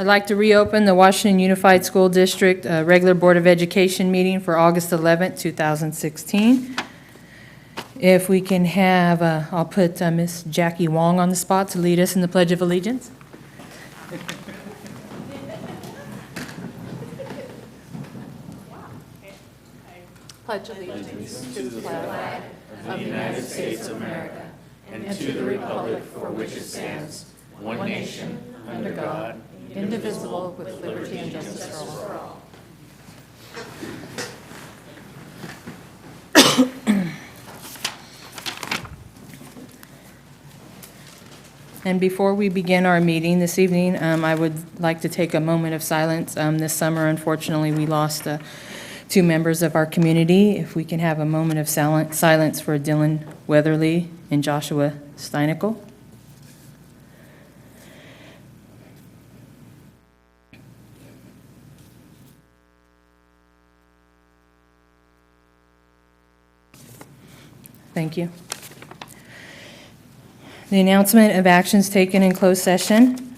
I'd like to reopen the Washington Unified School District regular Board of Education meeting for August 11th, 2016. If we can have, I'll put Miss Jackie Wong on the spot to lead us in the Pledge of Allegiance. Pledge allegiance to the flag of the United States of America and to the republic for which it stands, one nation, under God, indivisible, with liberty and justice for all. And before we begin our meeting this evening, I would like to take a moment of silence. This summer, unfortunately, we lost two members of our community. If we can have a moment of silence for Dylan Weatherly and Joshua Steinickel. Thank you. The announcement of actions taken in closed session.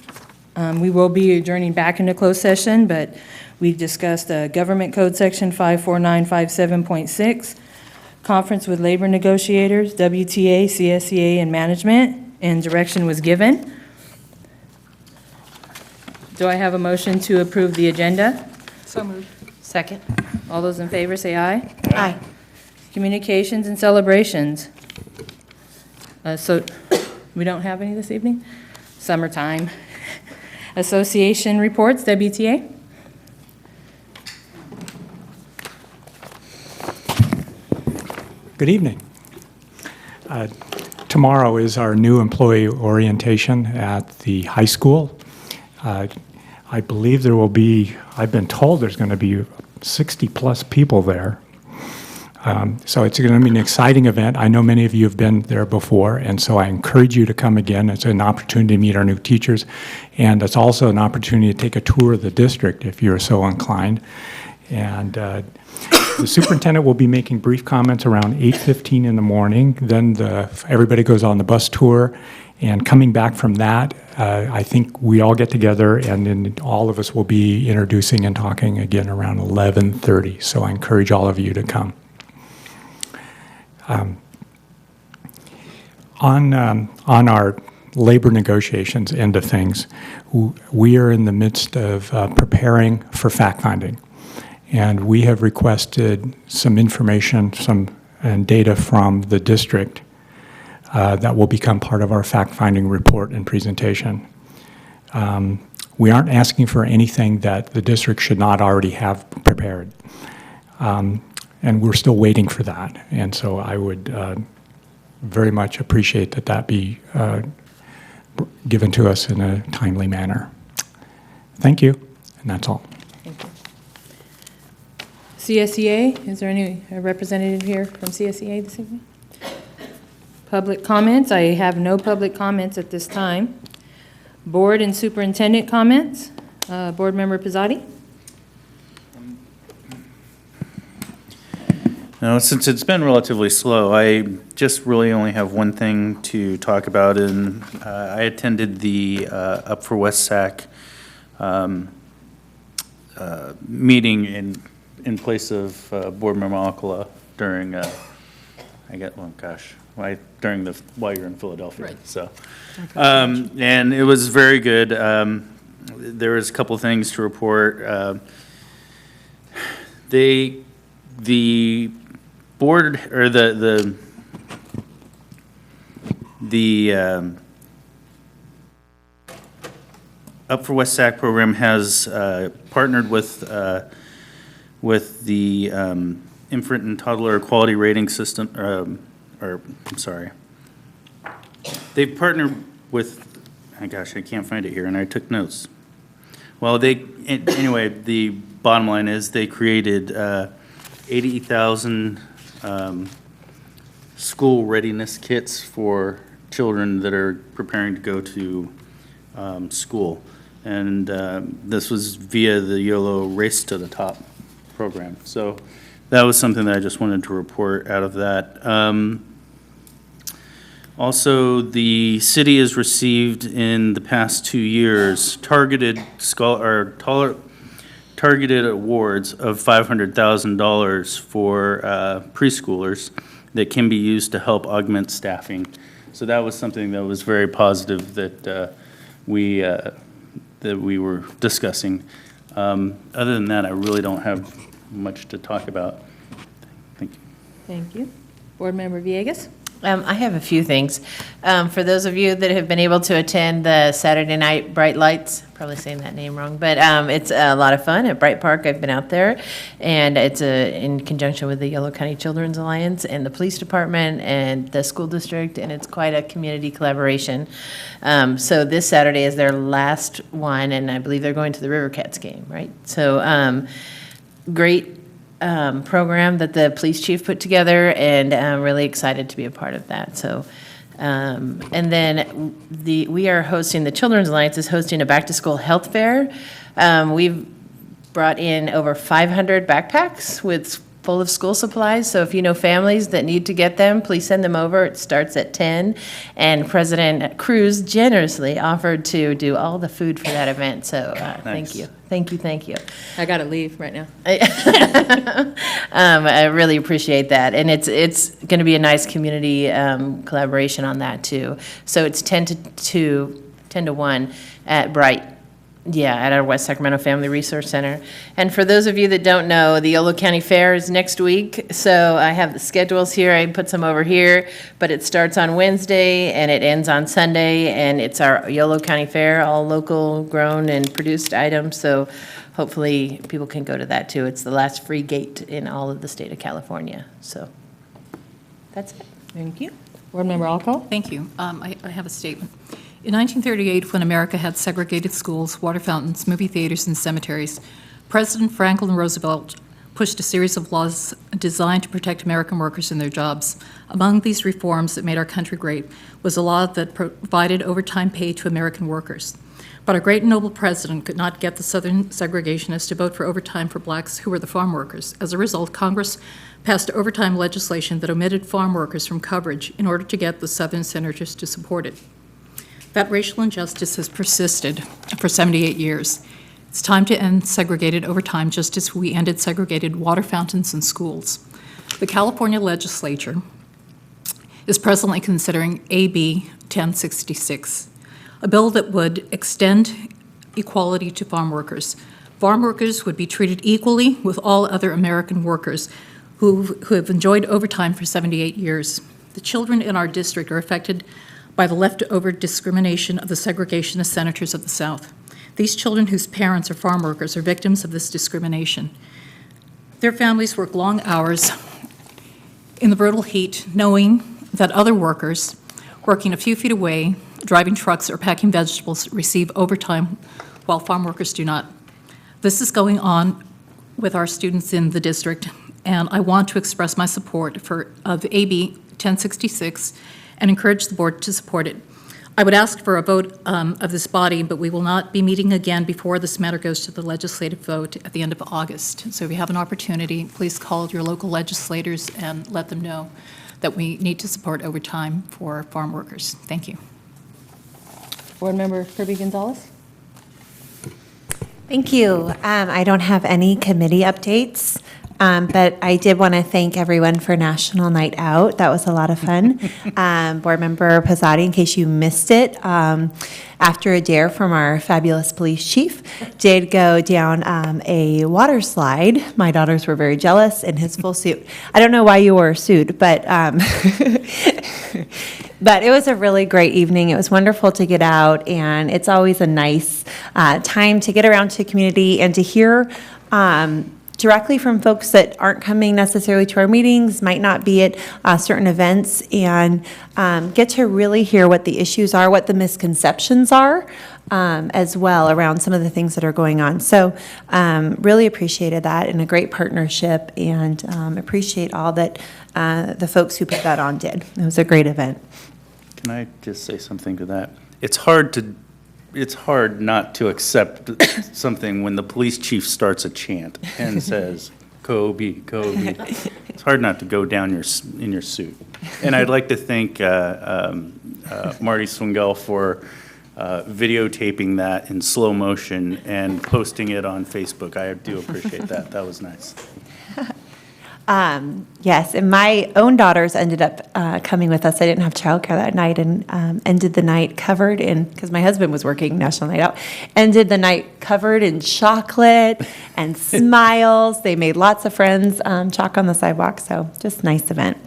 We will be adjourning back into closed session, but we discussed Government Code Section 54957.6, conference with labor negotiators, WTA, CSEA, and management, and direction was given. Do I have a motion to approve the agenda? So moved. Second. All those in favor say aye. Aye. Communications and celebrations. So we don't have any this evening? Summertime. Association reports, WTA. Good evening. Tomorrow is our new employee orientation at the high school. I believe there will be, I've been told there's going to be 60 plus people there. So it's going to be an exciting event. I know many of you have been there before, and so I encourage you to come again. It's an opportunity to meet our new teachers, and it's also an opportunity to take a tour of the district if you're so inclined. And the superintendent will be making brief comments around 8:15 in the morning. Then everybody goes on the bus tour, and coming back from that, I think we all get together, and then all of us will be introducing and talking again around 11:30. So I encourage all of you to come. On our labor negotiations end of things, we are in the midst of preparing for fact-finding. And we have requested some information, and data from the district that will become part of our fact-finding report and presentation. We aren't asking for anything that the district should not already have prepared. And we're still waiting for that. And so I would very much appreciate that be given to us in a timely manner. Thank you, and that's all. Thank you. CSEA, is there any representative here from CSEA this evening? Public comments, I have no public comments at this time. Board and superintendent comments. Board Member Pizzotti. No, since it's been relatively slow, I just really only have one thing to talk about, and I attended the Up for West Sac meeting in place of Board Member Alcala during, while you're in Philadelphia. Right. So, and it was very good. There was a couple of things to report. The board, or the Up for West Sac program has partnered with the infant and toddler quality rating system, they've partnered with, oh gosh, I can't find it here, and I took notes. Well, anyway, the bottom line is they created 80,000 school readiness kits for children that are preparing to go to school. And this was via the YOLO Race to the Top program. So that was something that I just wanted to report out of that. Also, the city has received in the past 2 years targeted awards of $500,000 for preschoolers that can be used to help augment staffing. So that was something that was very positive that we were discussing. Other than that, I really don't have much to talk about. Thank you. Thank you. Board Member Villegas? I have a few things. For those of you that have been able to attend the Saturday Night Bright Lights, probably saying that name wrong, but it's a lot of fun at Bright Park. I've been out there, and it's in conjunction with the Yolo County Children's Alliance and the police department and the school district, and it's quite a community collaboration. So this Saturday is their last one, and I believe they're going to the River Cats game, right? So great program that the police chief put together, and I'm really excited to be a part of that. So, and then we are hosting, the Children's Alliance is hosting a back-to-school health fair. We've brought in over 500 backpacks full of school supplies, so if you know families that need to get them, please send them over. It starts at 10, and President Cruz generously offered to do all the food for that event, so thank you. Thank you. I got to leave right now. I really appreciate that, and it's going to be a nice community collaboration on that too. So it's 10 to 1 at Bright. Yeah, at our West Sacramento Family Resource Center. And for those of you that don't know, the Yolo County Fair is next week, so I have the schedules here. I put some over here, but it starts on Wednesday and it ends on Sunday, and it's our Yolo County Fair, all local grown and produced items, so hopefully people can go to that too. It's the last free gate in all of the state of California, so that's it. Thank you. Board Member Alcoa? Thank you. I have a statement. In 1938, when America had segregated schools, water fountains, movie theaters, and cemeteries, President Franklin Roosevelt pushed a series of laws designed to protect American workers and their jobs. Among these reforms that made our country great was a law that provided overtime pay to American workers. But our great and noble president could not get the Southern segregationists to vote for overtime for blacks who were the farm workers. As a result, Congress passed overtime legislation that omitted farm workers from coverage in order to get the Southern senators to support it. That racial injustice has persisted for 78 years. It's time to end segregated overtime, just as we ended segregated water fountains in schools. The California legislature is presently considering AB 1066, a bill that would extend equality to farm workers. Farm workers would be treated equally with all other American workers who have enjoyed overtime for 78 years. The children in our district are affected by the leftover discrimination of the segregationist senators of the South. These children whose parents are farm workers are victims of this discrimination. Their families work long hours in the brutal heat, knowing that other workers working a few feet away, driving trucks or packing vegetables, receive overtime while farm workers do not. This is going on with our students in the district, and I want to express my support of AB 1066 and encourage the board to support it. I would ask for a vote of this body, but we will not be meeting again before this matter goes to the legislative vote at the end of August. So if you have an opportunity, please call your local legislators and let them know that we need to support overtime for farm workers. Thank you. Board Member Kirby Gonzalez? Thank you. I don't have any committee updates. But I did want to thank everyone for National Night Out. That was a lot of fun. Board Member Pizzotti, in case you missed it, after a dare from our fabulous police chief, did go down a water slide. My daughters were very jealous in his full suit. I don't know why you wore a suit, but but it was a really great evening. It was wonderful to get out, and it's always a nice time to get around to community and to hear directly from folks that aren't coming necessarily to our meetings, might not be at certain events, and get to really hear what the issues are, what the misconceptions are, as well around some of the things that are going on. So really appreciated that, and a great partnership, and appreciate all that the folks who put that on did. It was a great event. Can I just say something to that? It's hard not to accept something when the police chief starts a chant and says, Kobe, Kobe. It's hard not to go down in your suit. And I'd like to thank Marty Swingell for videotaping that in slow motion and posting it on Facebook. I do appreciate that. That was nice. Yes, and my own daughters ended up coming with us. I didn't have childcare that night, and ended the night covered in, because my husband was working National Night Out, ended the night covered in chocolate and smiles. They made lots of friends, chalk on the sidewalk, so just nice event.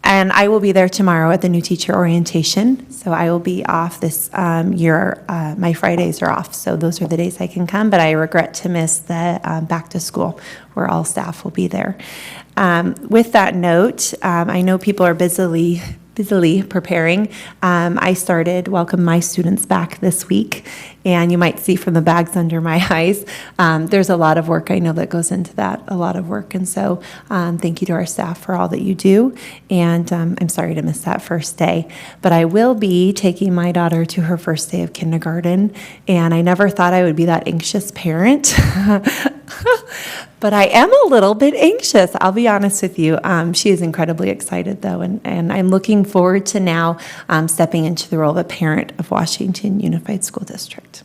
And I will be there tomorrow at the new teacher orientation. So I will be off this year. My Fridays are off, so those are the days I can come. But I regret to miss the back to school, where all staff will be there. With that note, I know people are busily preparing. I started welcome my students back this week, and you might see from the bags under my eyes, there's a lot of work I know that goes into that, a lot of work. And so thank you to our staff for all that you do, and I'm sorry to miss that first day. But I will be taking my daughter to her first day of kindergarten, and I never thought I would be that anxious parent. But I am a little bit anxious, I'll be honest with you. She is incredibly excited, though, and I'm looking forward to now stepping into the role of a parent of Washington Unified School District.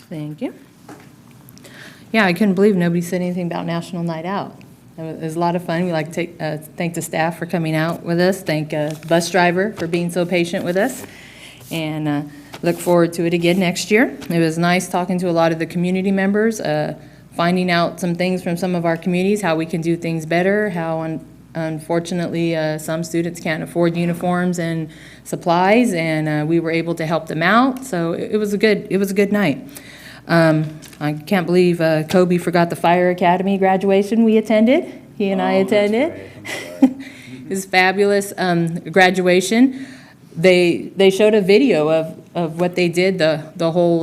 Thank you. Yeah, I couldn't believe nobody said anything about National Night Out. It was a lot of fun. We like to thank the staff for coming out with us, thank the bus driver for being so patient with us, and look forward to it again next year. It was nice talking to a lot of the community members, finding out some things from some of our communities, how we can do things better, how unfortunately some students can't afford uniforms and supplies, and we were able to help them out. So it was a good night. I can't believe Kobe forgot the Fire Academy graduation we attended. He and I attended. It was fabulous graduation. They showed a video of what they did the whole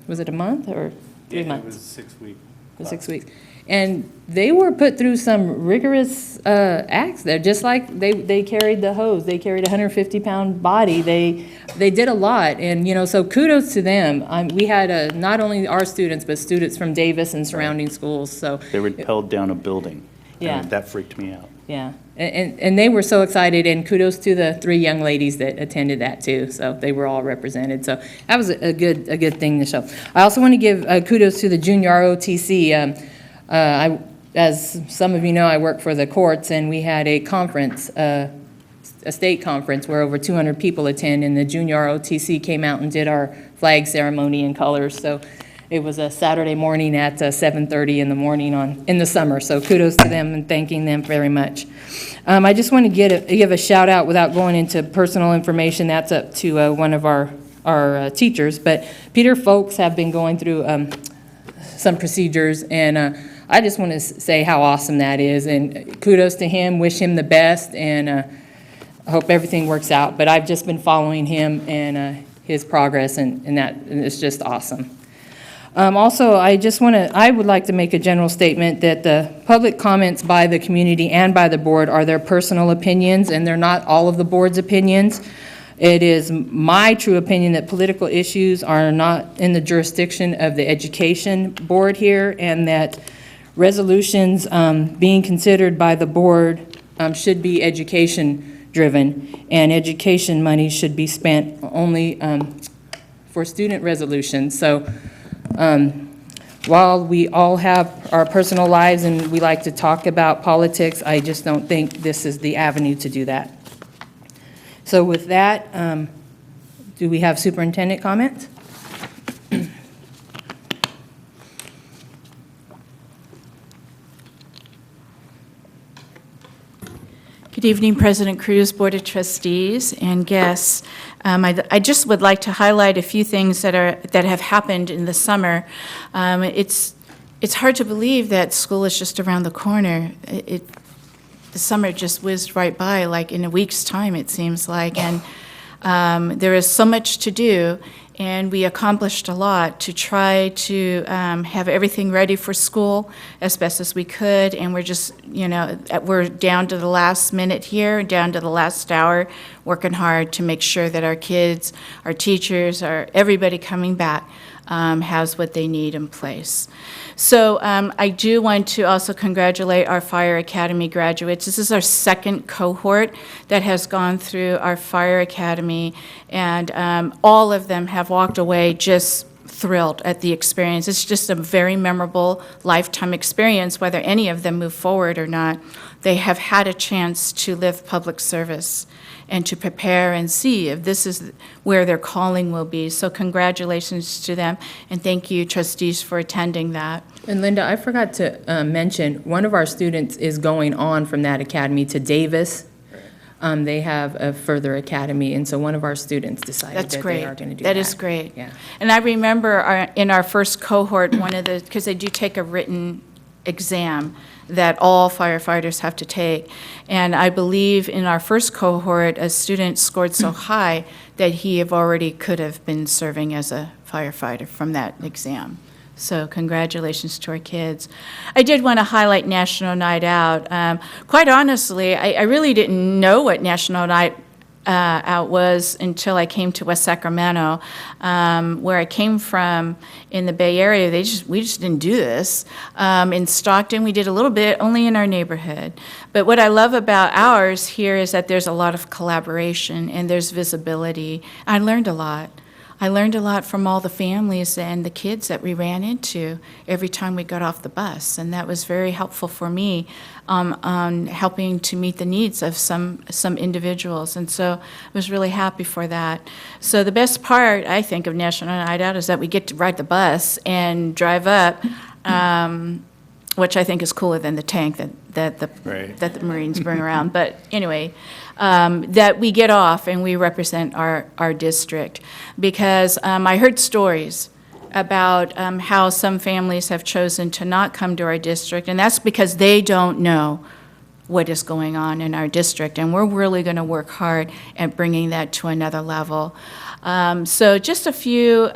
was it a month or 3 months? It was 6 weeks. 6 weeks. And they were put through some rigorous acts there, just like they carried the hose. They carried a 150-pound body. They did a lot, and so kudos to them. We had not only our students, but students from Davis and surrounding schools. So They rappelled down a building. Yeah. And that freaked me out. yeah, and they were so excited, and kudos to the 3 young ladies that attended that too. So they were all represented. So that was a good thing to show. I also want to give kudos to the junior ROTC. As some of you know, I work for the courts, and we had a conference, a state conference where over 200 people attend, and the junior ROTC came out and did our flag ceremony in colors. So it was a Saturday morning at 7:30 in the morning in the summer. So kudos to them and thanking them very much. I just want to give a shout out without going into personal information. That's up to one of our teachers. But Peter Folks have been going through some procedures, and I just want to say how awesome that is, and kudos to him, wish him the best, and I hope everything works out. But I've just been following him and his progress, and it's just awesome. Also, I would like to make a general statement that the public comments by the community and by the board are their personal opinions, and they're not all of the board's opinions. It is my true opinion that political issues are not in the jurisdiction of the education board here, and that resolutions being considered by the board should be education-driven, and education money should be spent only for student resolutions. So while we all have our personal lives and we like to talk about politics, I just don't think this is the avenue to do that. So with that, do we have superintendent comments? Good evening, President Cruz, Board of Trustees, and guests. I just would like to highlight a few things that have happened in the summer. It's hard to believe that school is just around the corner. The summer just whizzed right by, like in a week's time, it seems like, and there is so much to do, and we accomplished a lot to try to have everything ready for school as best as we could, and we're just, we're down to the last minute here, down to the last hour, working hard to make sure that our kids, our teachers, everybody coming back has what they need in place. So I do want to also congratulate our Fire Academy graduates. This is our second cohort that has gone through our Fire Academy, and all of them have walked away just thrilled at the experience. It's just a very memorable lifetime experience, whether any of them move forward or not. They have had a chance to live public service and to prepare and see if this is where their calling will be. So congratulations to them, and thank you, trustees, for attending that. And Linda, I forgot to mention, one of our students is going on from that academy to Davis. They have a further academy, and so one of our students decided That's that great. they are going to do that. That is great. Yeah. And I remember in our first cohort, because they do take a written exam that all firefighters have to take. And I believe in our first cohort, a student scored so high that he could have been serving as a firefighter from that exam. So congratulations to our kids. I did want to highlight National Night Out. Quite honestly, I really didn't know what National Night Out was until I came to West Sacramento. Where I came from in the Bay Area, we just didn't do this. In Stockton, we did a little bit, only in our neighborhood. But what I love about ours here is that there's a lot of collaboration and there's visibility. I learned a lot. I learned a lot from all the families and the kids that we ran into every time we got off the bus, and that was very helpful for me on helping to meet the needs of some individuals, and so I was really happy for that. So the best part, I think, of National Night Out is that we get to ride the bus and drive up, which I think is cooler than the tank that the Marines bring around. But anyway, that we get off and we represent our district. Because I heard stories about how some families have chosen to not come to our district, and that's because they don't know what is going on in our district, and we're really going to work hard at bringing that to another level. So just a few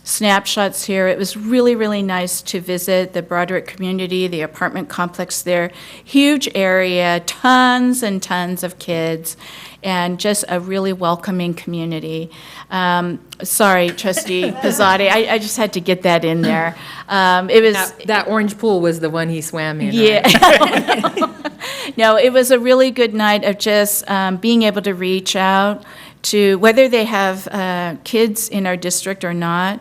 snapshots here. It was really, really nice to visit the Broderick community, the apartment complex there. Huge area, tons and tons of kids, and just a really welcoming community. Sorry, Trustee Pizzotti, I just had to get that in there. It was That orange pool was the one he swam in, right? yeah. No, it was a really good night of just being able to reach out to, whether they have kids in our district or not.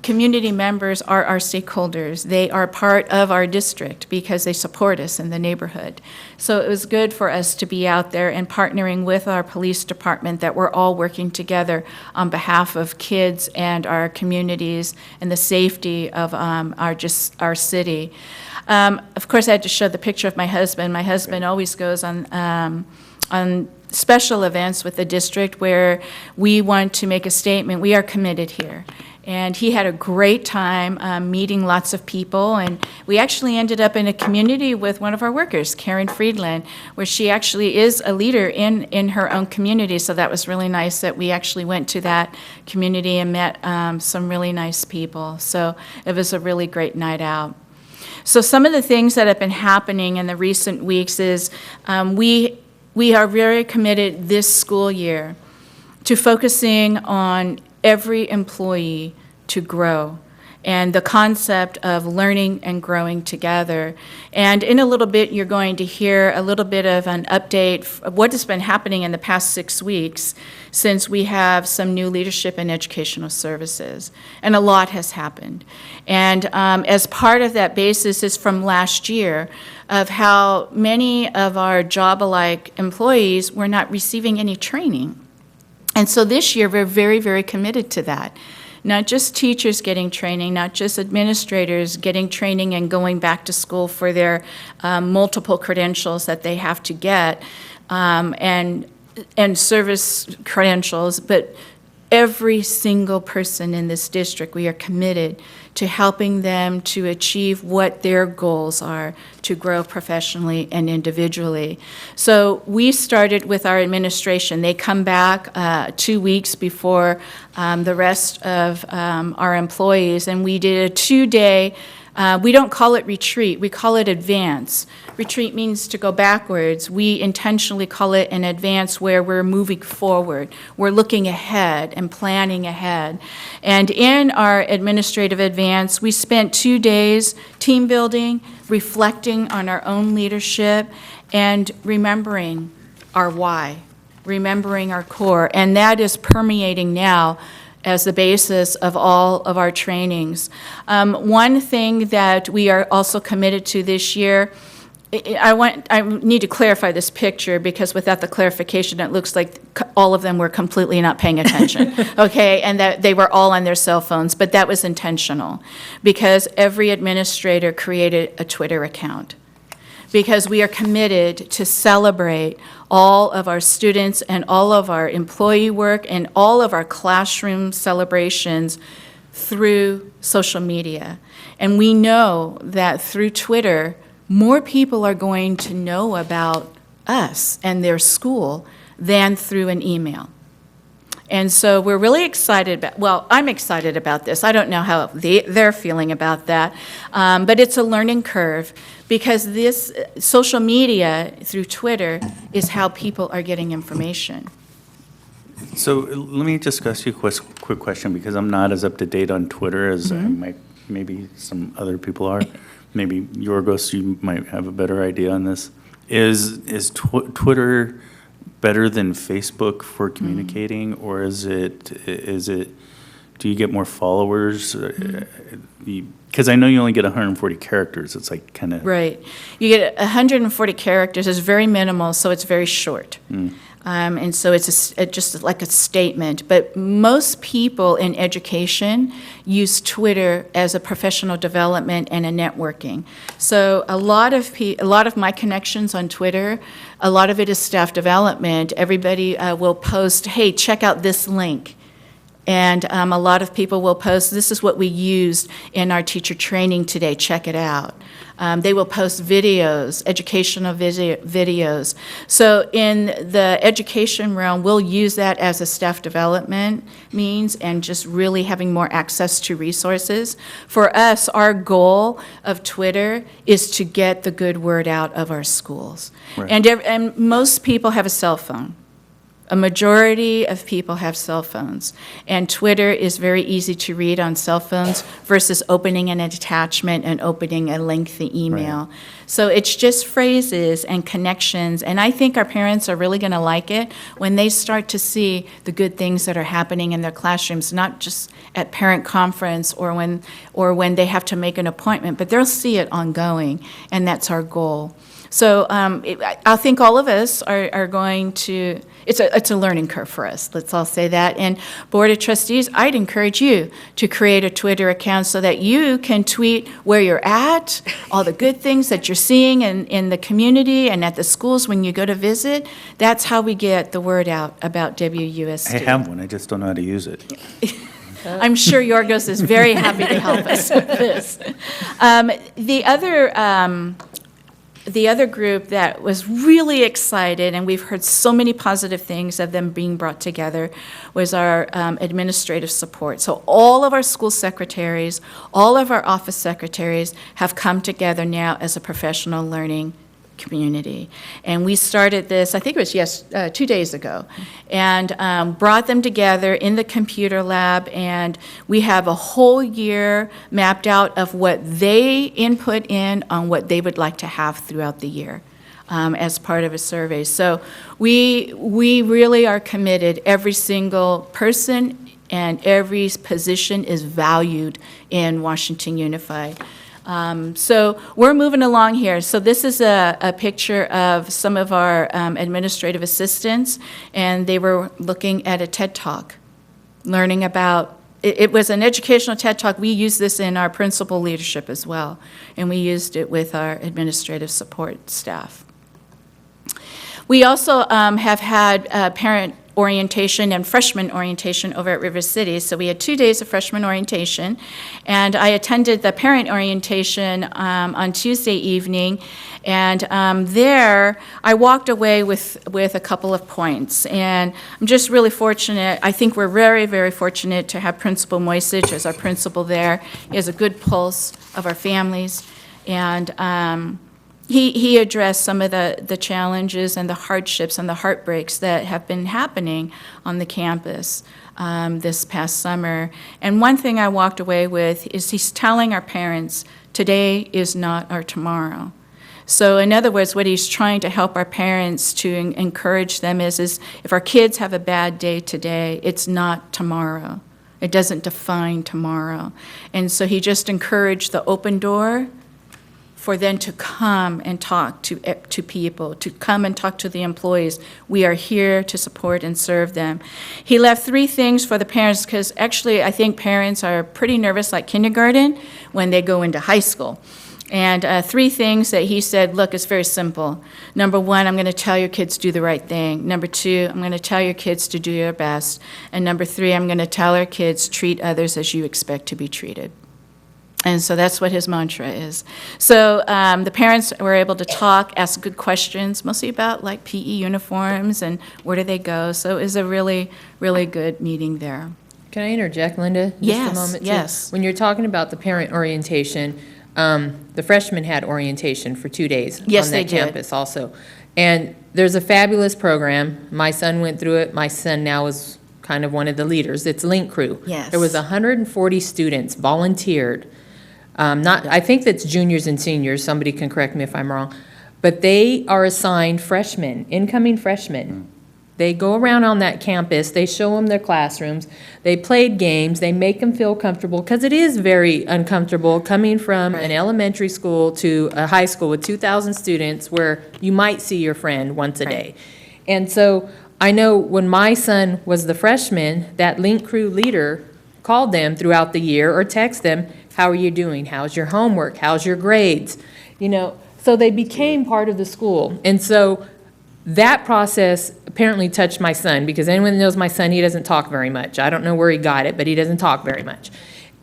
Community members are our stakeholders. They are part of our district because they support us in the neighborhood. So it was good for us to be out there and partnering with our police department, that we're all working together on behalf of kids and our communities and the safety of our city. Of course, I had to show the picture of my husband. My husband always goes on special events with the district where we want to make a statement. We are committed here. And he had a great time meeting lots of people. And we actually ended up in a community with one of our workers, Karen Friedland, where she actually is a leader in her own community. So that was really nice that we actually went to that community and met some really nice people. So it was a really great night out. So some of the things that have been happening in the recent weeks is we are very committed this school year to focusing on every employee to grow, and the concept of learning and growing together. And in a little bit, you're going to hear a little bit of an update of what has been happening in the past 6 weeks since we have some new leadership in educational services. And a lot has happened. And as part of that basis is from last year of how many of our job-alike employees were not receiving any training. And so this year, we're very, very committed to that. Not just teachers getting training, not just administrators getting training and going back to school for their multiple credentials that they have to get, and service credentials, but every single person in this district, we are committed to helping them to achieve what their goals are, to grow professionally and individually. So we started with our administration. They come back 2 weeks before the rest of our employees, and we did a 2-day We don't call it retreat, we call it advance. Retreat means to go backwards. We intentionally call it an advance where we're moving forward. We're looking ahead and planning ahead. And in our administrative advance, we spent 2 days team building, reflecting on our own leadership, and remembering our why, remembering our core. And that is permeating now as the basis of all of our trainings. One thing that we are also committed to this year, I need to clarify this picture because without the clarification, it looks like all of them were completely not paying attention, okay? And that they were all on their cell phones, but that was intentional because every administrator created a Twitter account because we are committed to celebrate all of our students and all of our employee work and all of our classroom celebrations through social media. And we know that through Twitter, more people are going to know about us and their school than through an email. And so we're really excited about, well, I'm excited about this. I don't know how they're feeling about that, but it's a learning curve because this social media through Twitter is how people are getting information. So let me just ask you a quick question, because I'm not as up to date on Twitter as maybe some other people are. Maybe Yorgos, you might have a better idea on this. Is Twitter better than Facebook for communicating, or is it? Do you get more followers? Because I know you only get 140 characters. It's like kind of Right. You get 140 characters. It's very minimal, so it's very short. And so it's just like a statement. But most people in education use Twitter as a professional development and a networking. So a lot of my connections on Twitter, a lot of it is staff development. Everybody will post, hey, check out this link. And a lot of people will post, this is what we used in our teacher training today, check it out. They will post videos, educational videos. So in the education realm, we'll use that as a staff development means and just really having more access to resources. For us, our goal of Twitter is to get the good word out of our schools. Right. And most people have a cell phone. A majority of people have cell phones, and Twitter is very easy to read on cell phones versus opening an attachment and opening a lengthy email. Right. So it's just phrases and connections, and I think our parents are really going to like it when they start to see the good things that are happening in their classrooms, not just at parent conference or when they have to make an appointment, but they'll see it ongoing, and that's our goal. So I think all of us are going to, it's a learning curve for us, let's all say that. And Board of Trustees, I'd encourage you to create a Twitter account so that you can tweet where you're at, all the good things that you're seeing in the community and at the schools when you go to visit. That's how we get the word out about WUSD. I have one, I just don't know how to use it. I'm sure Yorgos is very happy to help us with this. The other group that was really excited, and we've heard so many positive things of them being brought together, was our administrative support. So all of our school secretaries, all of our office secretaries have come together now as a professional learning community. And we started this, I think it was 2 days ago, and brought them together in the computer lab, and we have a whole year mapped out of what they input in on what they would like to have throughout the year as part of a survey. So we really are committed. Every single person and every position is valued in Washington Unified. So we're moving along here. So this is a picture of some of our administrative assistants, and they were looking at a TED Talk, learning about, it was an educational TED Talk. We use this in our principal leadership as well, and we used it with our administrative support staff. We also have had parent orientation and freshman orientation over at River City. So we had 2 days of freshman orientation, and I attended the parent orientation on Tuesday evening, and there I walked away with a couple of points. And I'm just really fortunate. I think we're very, very fortunate to have Principal Moisich as our principal there. He has a good pulse of our families, and he addressed some of the challenges and the hardships and the heartbreaks that have been happening on the campus this past summer. And one thing I walked away with is he's telling our parents, today is not our tomorrow. So in other words, what he's trying to help our parents to encourage them is if our kids have a bad day today, it's not tomorrow. It doesn't define tomorrow. And so he just encouraged the open door for them to come and talk to people, to come and talk to the employees. We are here to support and serve them. He left 3 things for the parents, because actually I think parents are pretty nervous, like kindergarten, when they go into high school. And 3 things that he said, look, it's very simple. Number 1, I'm going to tell your kids do the right thing. Number 2, I'm going to tell your kids to do your best. And number 3, I'm going to tell our kids, treat others as you expect to be treated. And so that's what his mantra is. So the parents were able to talk, ask good questions, mostly about like PE uniforms and where do they go. So it was a really, really good meeting there. Can I interject, Linda? Just Yes, a moment, too? yes. When you're talking about the parent orientation, the freshmen had orientation for 2 days Yes, on they that did. campus also. And there's a fabulous program. My son went through it. My son now is kind of one of the leaders. It's Link Crew. Yes. There was 140 students volunteered. I think that's juniors and seniors. Somebody can correct me if I'm wrong. But they are assigned freshmen, incoming freshmen. They go around on that campus, they show them their classrooms, they played games, they make them feel comfortable, because it is very uncomfortable coming from an elementary school to a high school with 2,000 students where you might see your friend once a day. And so I know when my son was the freshman, that Link Crew leader called them throughout the year or text them, how are you doing? How's your homework? How's your grades? You know, so they became part of the school. And so that process apparently touched my son, because anyone that knows my son, he doesn't talk very much. I don't know where he got it, but he doesn't talk very much.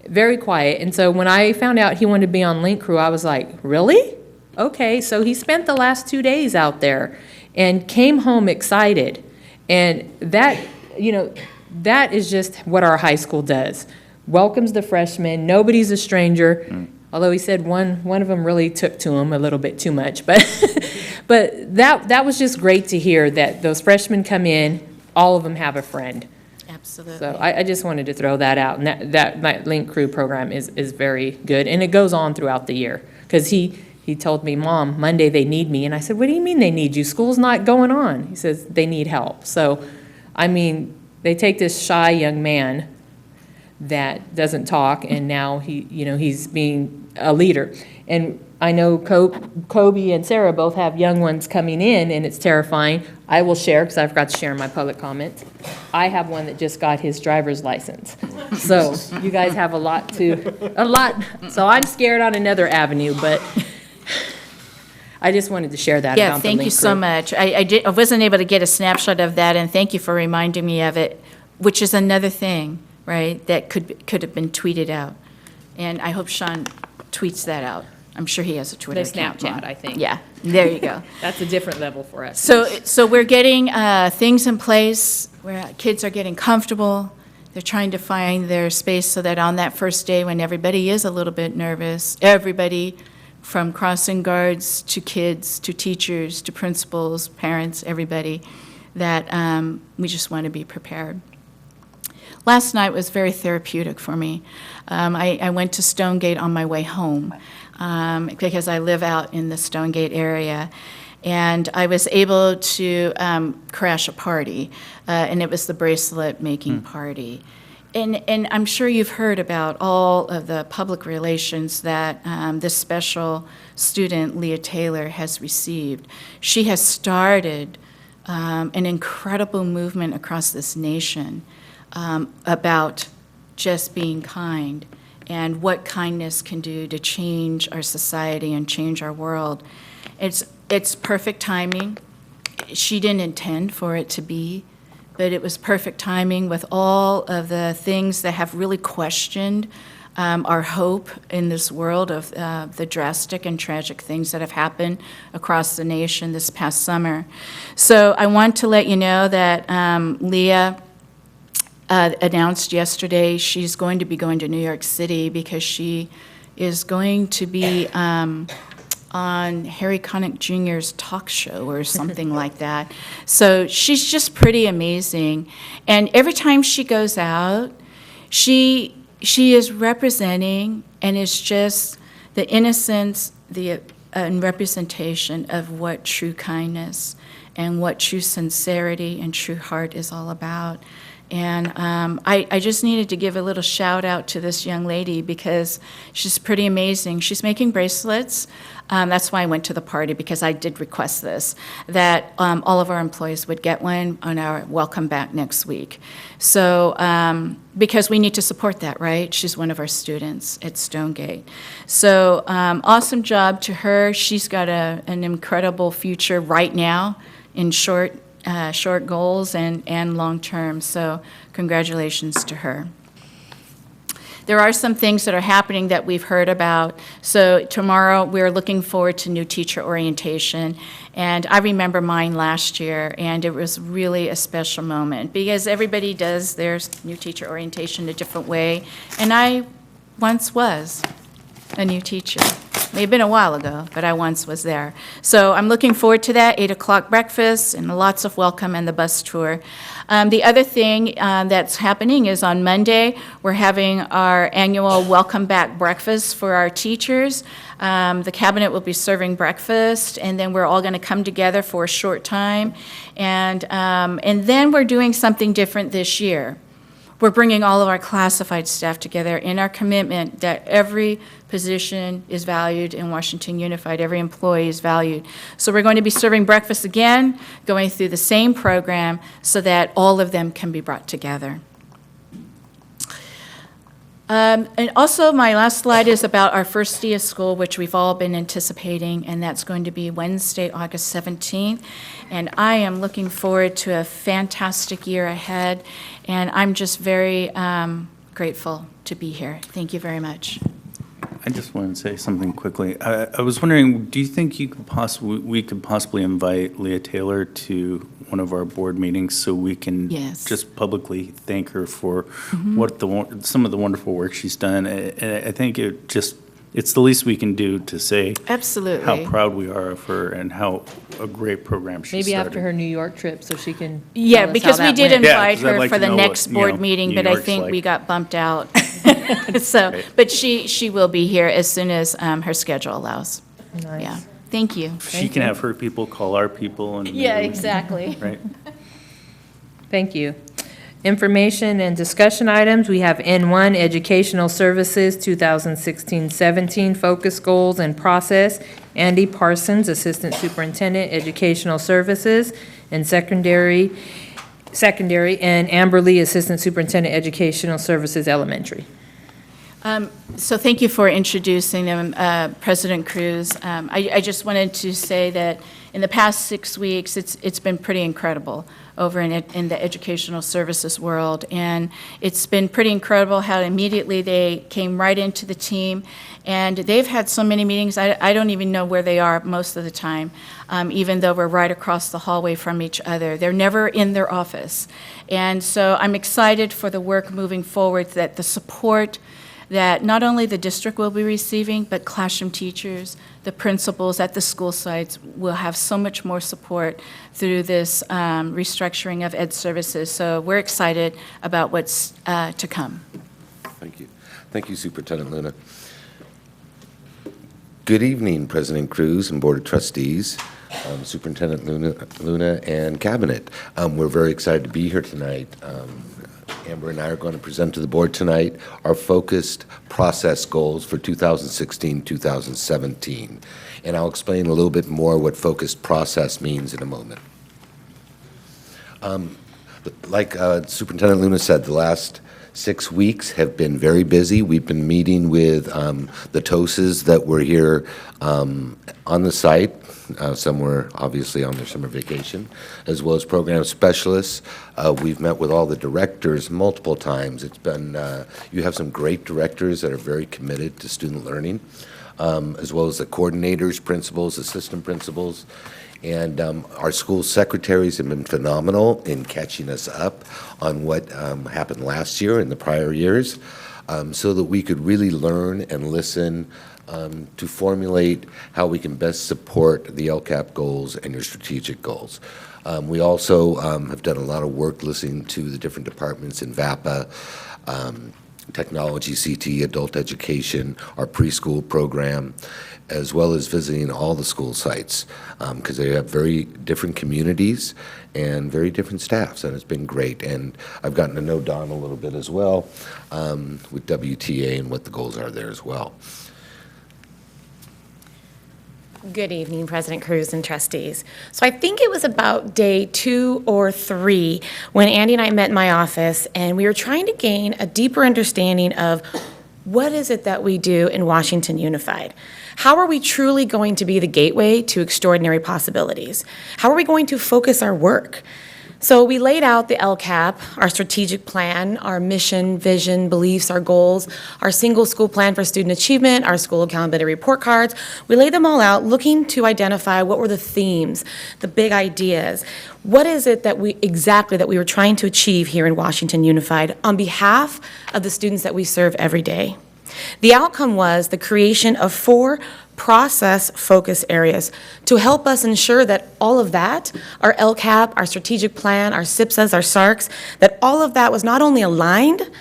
Very quiet. And so when I found out he wanted to be on Link Crew, I was like, really? Okay. So he spent the last 2 days out there and came home excited. And that, you know, that is just what our high school does. Welcomes the freshmen. Nobody's a stranger. Although he said one of them really took to him a little bit too much. But but that was just great to hear that those freshmen come in, all of them have a friend. Absolutely. So I just wanted to throw that out. And that Link Crew program is very good. And it goes on throughout the year. Because he told me, Mom, Monday they need me. And I said, what do you mean they need you? School's not going on. He says, they need help. So, I mean, they take this shy young man that doesn't talk, and now he's being a leader. And I know Kobe and Sarah both have young ones coming in, and it's terrifying. I will share, because I forgot to share in my public comments. I have one that just got his driver's license. So you guys have a lot. So I'm scared on another avenue, but I just wanted to share that Yeah, about the thank you Link so Crew. much. I wasn't able to get a snapshot of that, and thank you for reminding me of it, which is another thing, right, that could have been tweeted out. And I hope Sean tweets that out. I'm sure he has a Twitter The account. Snapchat, I think. Yeah, there you go. That's a different level for us. So we're getting things in place where kids are getting comfortable. They're trying to find their space so that on that first day when everybody is a little bit nervous, everybody from crossing guards to kids to teachers to principals, parents, everybody, that we just want to be prepared. Last night was very therapeutic for me. I went to Stonegate on my way home because I live out in the Stonegate area. And I was able to crash a party, and it was the bracelet-making party. And I'm sure you've heard about all of the public relations that this special student, Leah Taylor, has received. She has started an incredible movement across this nation about just being kind and what kindness can do to change our society and change our world. It's perfect timing. She didn't intend for it to be but it was perfect timing with all of the things that have really questioned our hope in this world of the drastic and tragic things that have happened across the nation this past summer. So I want to let you know that Leah announced yesterday she's going to be going to New York City because she is going to be on Harry Connick Jr.'s talk show or something like that. So she's just pretty amazing. And every time she goes out, she is representing and is just the innocence, and representation of what true kindness and what true sincerity and true heart is all about. And I just needed to give a little shout out to this young lady because she's pretty amazing. She's making bracelets. That's why I went to the party, because I did request this, that all of our employees would get one on our welcome back next week. So, because we need to support that, right? She's one of our students at Stonegate. So, awesome job to her. She's got an incredible future right now in short goals and long term. So congratulations to her. There are some things that are happening that we've heard about. So tomorrow we're looking forward to new teacher orientation. And I remember mine last year, and it was really a special moment because everybody does their new teacher orientation a different way. And I once was a new teacher. May have been a while ago, but I once was there. So I'm looking forward to that, 8 o'clock breakfast and lots of welcome and the bus tour. The other thing that's happening is on Monday, we're having our annual welcome back breakfast for our teachers. The cabinet will be serving breakfast, and then we're all going to come together for a short time. And then we're doing something different this year. We're bringing all of our classified staff together in our commitment that every position is valued in Washington Unified, every employee is valued. So we're going to be serving breakfast again, going through the same program so that all of them can be brought together. And also, my last slide is about our first day of school, which we've all been anticipating, and that's going to be Wednesday, August 17th. And I am looking forward to a fantastic year ahead, and I'm just very grateful to be here. Thank you very much. I just wanted to say something quickly. I was wondering, do you think we could possibly invite Leah Taylor to one of our board meetings so we can Yes. just publicly thank her for some of the wonderful work she's done? I think it's the least we can do to say Absolutely. how proud we are of her and how a great program she Maybe started. after her New York trip, so she can Yeah, tell us because how we that did went. Yeah, invite 'cause I'd her like for to the know next what, board meeting, New but I York's think like. we got bumped out. So, Right. but she will be here as soon as her schedule allows. Nice. Yeah, thank you. She can have her people call our people and. Yeah, maybe we can- exactly. Right. Thank you. Information and discussion items, we have N1, Educational Services, 2016-17, Focus Goals and Process. Andy Parsons, Assistant Superintendent, Educational Services, and Secondary, and Amber Lee, Assistant Superintendent, Educational Services, Elementary. So thank you for introducing them, President Cruz. I just wanted to say that in the past 6 weeks, it's been pretty incredible over in the educational services world. And it's been pretty incredible how immediately they came right into the team. And they've had so many meetings, I don't even know where they are most of the time, even though we're right across the hallway from each other. They're never in their office. And so I'm excited for the work moving forward, that the support that not only the district will be receiving, but classroom teachers, the principals at the school sites will have so much more support through this restructuring of ed services. So we're excited about what's to come. Thank you. Thank you, Superintendent Luna. Good evening, President Cruz and Board of Trustees, Superintendent Luna and Cabinet. We're very excited to be here tonight. Amber and I are going to present to the board tonight our focused process goals for 2016-2017. And I'll explain a little bit more what focused process means in a moment. Like Superintendent Luna said, the last 6 weeks have been very busy. We've been meeting with the TOSAs that were here on the site. Some were obviously on their summer vacation, as well as program specialists. We've met with all the directors multiple times. It's been, you have some great directors that are very committed to student learning, as well as the coordinators, principals, assistant principals. And our school secretaries have been phenomenal in catching us up on what happened last year and the prior years, so that we could really learn and listen to formulate how we can best support the LCAP goals and your strategic goals. We also have done a lot of work listening to the different departments in VAPA, technology, CT, adult education, our preschool program, as well as visiting all the school sites, because they have very different communities and very different staffs, and it's been great. And I've gotten to know Don a little bit as well with WTA and what the goals are there as well. Good evening, President Cruz and trustees. So I think it was about day 2 or 3 when Andy and I met in my office, and we were trying to gain a deeper understanding of what is it that we do in Washington Unified. How are we truly going to be the gateway to extraordinary possibilities? How are we going to focus our work? So we laid out the LCAP, our strategic plan, our mission, vision, beliefs, our goals, our single school plan for student achievement, our school accountability report cards. We laid them all out looking to identify what were the themes, the big ideas. What is it that we were trying to achieve here in Washington Unified on behalf of the students that we serve every day? The outcome was the creation of 4 process focus areas to help us ensure that all of that, our LCAP, our strategic plan, our SIPSAs, our SARCs, that all of that was not only aligned,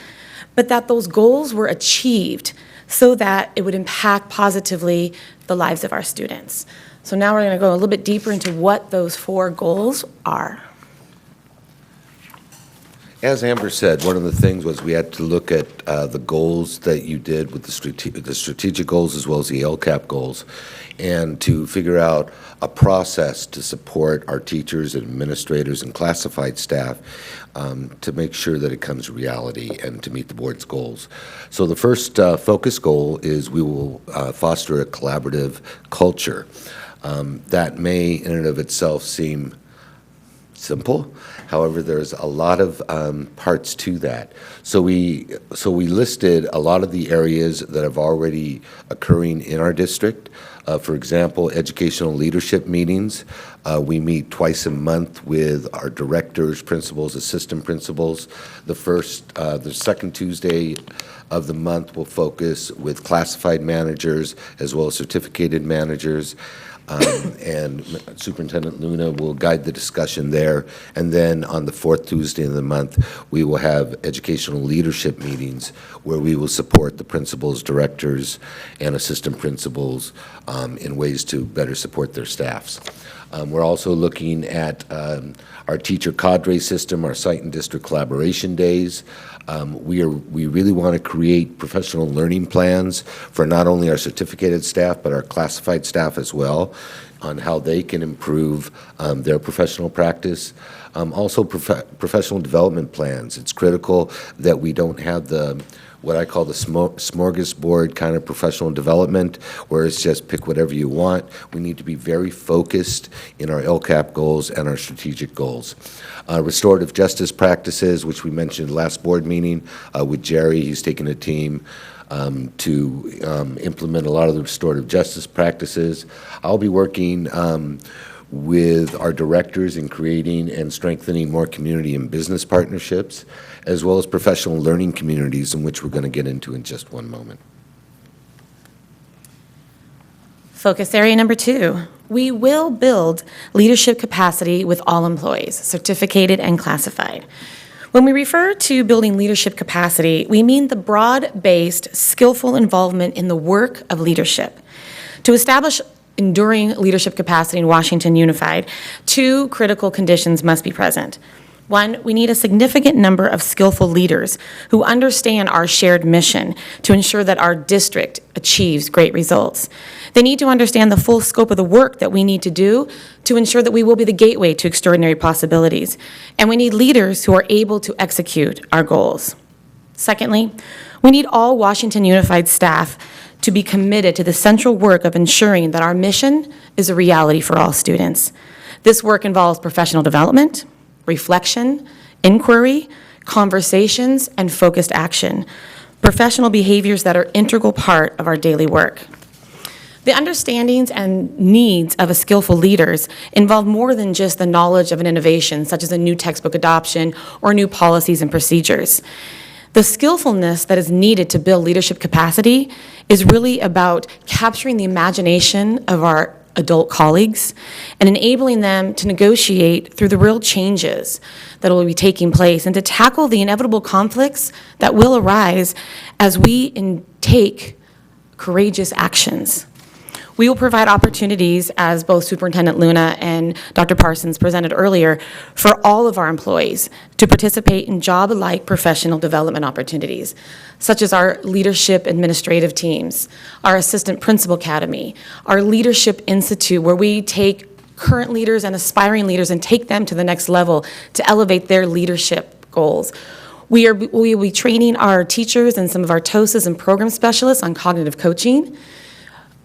but that those goals were achieved so that it would impact positively the lives of our students. So now we're going to go a little bit deeper into what those 4 goals are. As Amber said, one of the things was we had to look at the goals that you did with the strategic goals as well as the LCAP goals, and to figure out a process to support our teachers and administrators and classified staff to make sure that it comes to reality and to meet the board's goals. So the first focus goal is we will foster a collaborative culture. That may in and of itself seem simple. However, there's a lot of parts to that. So we listed a lot of the areas that have already occurring in our district. For example, educational leadership meetings. We meet twice a month with our directors, principals, assistant principals. The second Tuesday of the month will focus with classified managers as well as certificated managers. And Superintendent Luna will guide the discussion there. And then on the 4th Tuesday of the month, we will have educational leadership meetings where we will support the principals, directors, and assistant principals in ways to better support their staffs. We're also looking at our teacher cadre system, our site and district collaboration days. We really want to create professional learning plans for not only our certificated staff, but our classified staff as well, on how they can improve their professional practice. Also, professional development plans. It's critical that we don't have what I call the smorgasbord kind of professional development, where it's just pick whatever you want. We need to be very focused in our LCAP goals and our strategic goals. Restorative justice practices, which we mentioned last board meeting with Jerry. He's taken a team to implement a lot of the restorative justice practices. I'll be working with our directors in creating and strengthening more community and business partnerships, as well as professional learning communities, in which we're going to get into in just one moment. Focus area number 2, we will build leadership capacity with all employees, certificated and classified. When we refer to building leadership capacity, we mean the broad-based, skillful involvement in the work of leadership. To establish enduring leadership capacity in Washington Unified, 2 critical conditions must be present. 1, we need a significant number of skillful leaders who understand our shared mission to ensure that our district achieves great results. They need to understand the full scope of the work that we need to do to ensure that we will be the gateway to extraordinary possibilities. And we need leaders who are able to execute our goals. Secondly, we need all Washington Unified staff to be committed to the central work of ensuring that our mission is a reality for all students. This work involves professional development, reflection, inquiry, conversations, and focused action, professional behaviors that are integral part of our daily work. The understandings and needs of a skillful leaders involve more than just the knowledge of an innovation, such as a new textbook adoption or new policies and procedures. The skillfulness that is needed to build leadership capacity is really about capturing the imagination of our adult colleagues and enabling them to negotiate through the real changes that will be taking place and to tackle the inevitable conflicts that will arise as we take courageous actions. We will provide opportunities, as both Superintendent Luna and Dr. Parsons presented earlier, for all of our employees to participate in job-like professional development opportunities, such as our leadership administrative teams, our assistant principal academy, our leadership institute, where we take current leaders and aspiring leaders and take them to the next level to elevate their leadership goals. We will be training our teachers and some of our TOSAs and program specialists on cognitive coaching.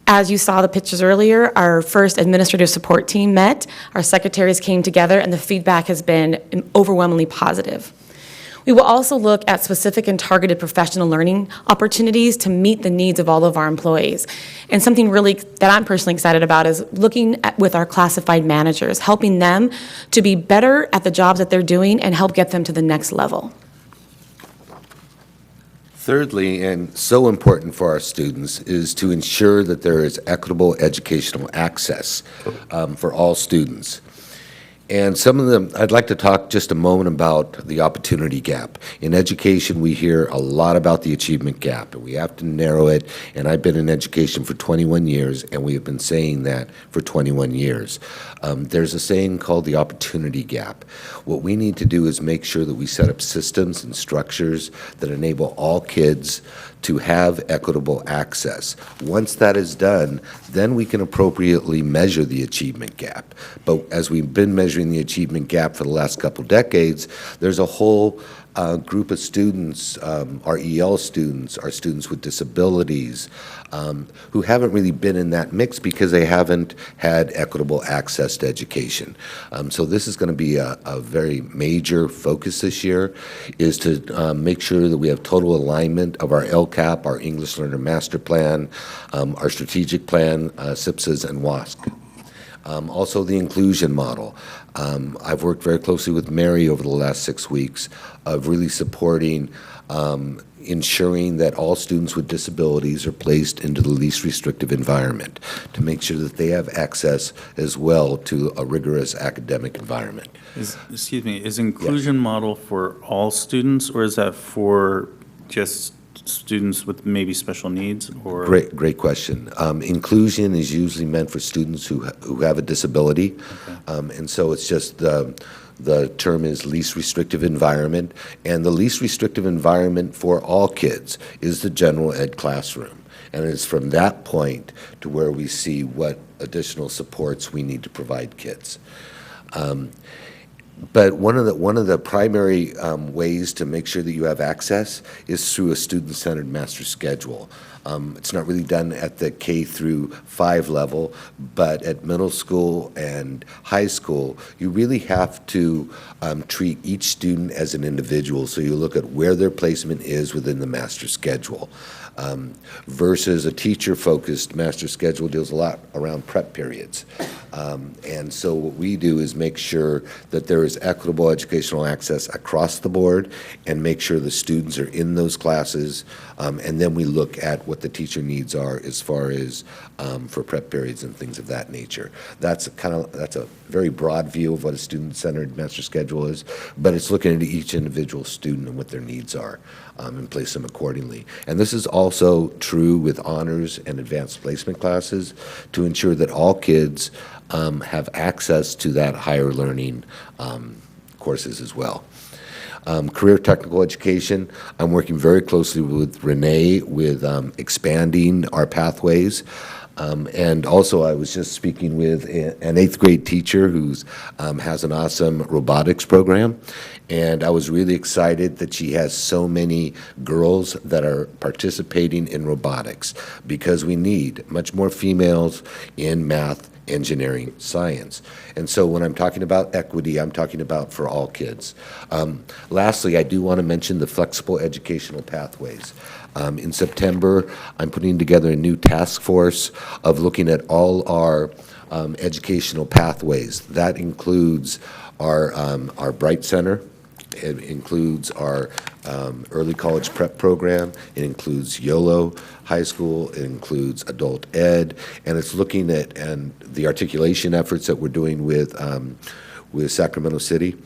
As you saw the pictures earlier, our first administrative support team met, our secretaries came together, and the feedback has been overwhelmingly positive. We will also look at specific and targeted professional learning opportunities to meet the needs of all of our employees. And something really that I'm personally excited about is looking at with our classified managers, helping them to be better at the jobs that they're doing and help get them to the next level. Thirdly, and so important for our students, is to ensure that there is equitable educational access for all students. And some of them, I'd like to talk just a moment about the opportunity gap. In education, we hear a lot about the achievement gap, and we have to narrow it. And I've been in education for 21 years, and we have been saying that for 21 years. There's a saying called the opportunity gap. What we need to do is make sure that we set up systems and structures that enable all kids to have equitable access. Once that is done, then we can appropriately measure the achievement gap. But as we've been measuring the achievement gap for the last couple decades, there's a whole group of students, our EL students, our students with disabilities, who haven't really been in that mix because they haven't had equitable access to education. So this is going to be a very major focus this year, is to make sure that we have total alignment of our LCAP, our English Learner Master Plan, our strategic plan, SIPSAs, and WASC. Also the inclusion model. I've worked very closely with Mary over the last 6 weeks of really supporting ensuring that all students with disabilities are placed into the least restrictive environment to make sure that they have access as well to a rigorous academic environment. Excuse me, is inclusion model for all students, or is that for just students with maybe special needs? Or Great question. Inclusion is usually meant for students who have a disability, and so it's just the term is least restrictive environment, and the least restrictive environment for all kids is the general ed classroom. And it's from that point to where we see what additional supports we need to provide kids. But one of the primary ways to make sure that you have access is through a student-centered master schedule. It's not really done at the K through 5 level, but at middle school and high school, you really have to treat each student as an individual. So you look at where their placement is within the master schedule. Versus a teacher-focused master schedule deals a lot around prep periods. And so what we do is make sure that there is equitable educational access across the board and make sure the students are in those classes. And then we look at what the teacher needs are as far as for prep periods and things of that nature. That's a very broad view of what a student-centered master schedule is, but it's looking into each individual student and what their needs are. And place them accordingly. And this is also true with honors and advanced placement classes to ensure that all kids have access to that higher learning courses as well. Career technical education, I'm working very closely with Renee with expanding our pathways. And also, I was just speaking with an eighth grade teacher who's has an awesome robotics program. And I was really excited that she has so many girls that are participating in robotics, because we need much more females in math, engineering, science. And so when I'm talking about equity, I'm talking about for all kids. Lastly, I do want to mention the flexible educational pathways. In September, I'm putting together a new task force of looking at all our educational pathways. That includes our Bright Center. It includes our early college prep program. It includes YOLO High School. It includes adult ed. And it's looking at the articulation efforts that we're doing with Sacramento City.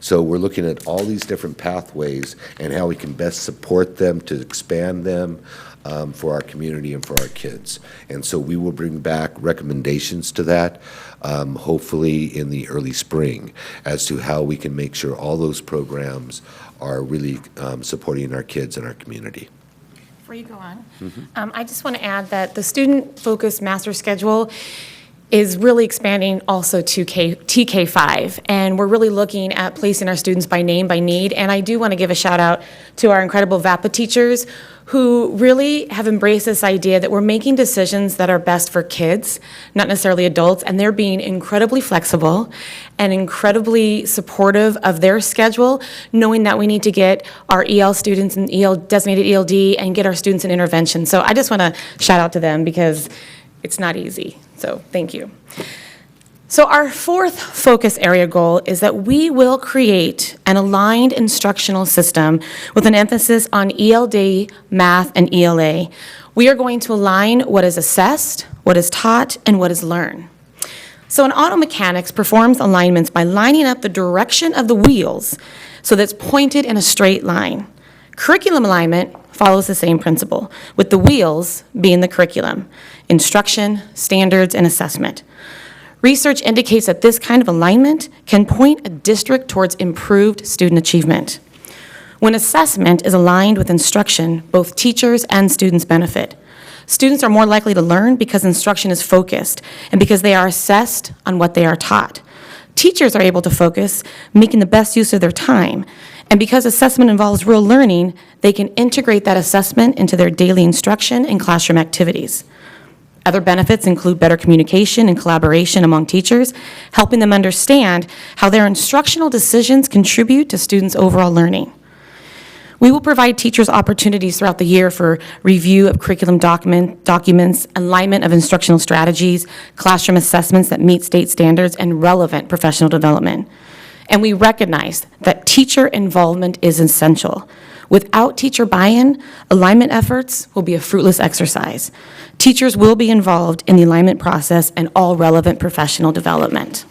So we're looking at all these different pathways and how we can best support them to expand them for our community and for our kids. And so we will bring back recommendations to that, hopefully in the early spring, as to how we can make sure all those programs are really supporting our kids and our community. Before you go on, I just want to add that the student-focused master schedule is really expanding also to TK5, and we're really looking at placing our students by name, by need. And I do want to give a shout out to our incredible VAPA teachers who really have embraced this idea that we're making decisions that are best for kids, not necessarily adults, and they're being incredibly flexible and incredibly supportive of their schedule, knowing that we need to get our EL students and designated ELD and get our students in intervention. So I just want to shout out to them because it's not easy. So thank you. So our fourth focus area goal is that we will create an aligned instructional system with an emphasis on ELD, math, and ELA. We are going to align what is assessed, what is taught, and what is learned. So an auto mechanics performs alignments by lining up the direction of the wheels so that it's pointed in a straight line. Curriculum alignment follows the same principle, with the wheels being the curriculum, instruction, standards, and assessment. Research indicates that this kind of alignment can point a district towards improved student achievement. When assessment is aligned with instruction, both teachers and students benefit. Students are more likely to learn because instruction is focused and because they are assessed on what they are taught. Teachers are able to focus, making the best use of their time. And because assessment involves real learning, they can integrate that assessment into their daily instruction and classroom activities. Other benefits include better communication and collaboration among teachers, helping them understand how their instructional decisions contribute to students' overall learning. We will provide teachers opportunities throughout the year for review of curriculum documents, alignment of instructional strategies, classroom assessments that meet state standards, and relevant professional development. And we recognize that teacher involvement is essential. Without teacher buy-in, alignment efforts will be a fruitless exercise. Teachers will be involved in the alignment process and all relevant professional development.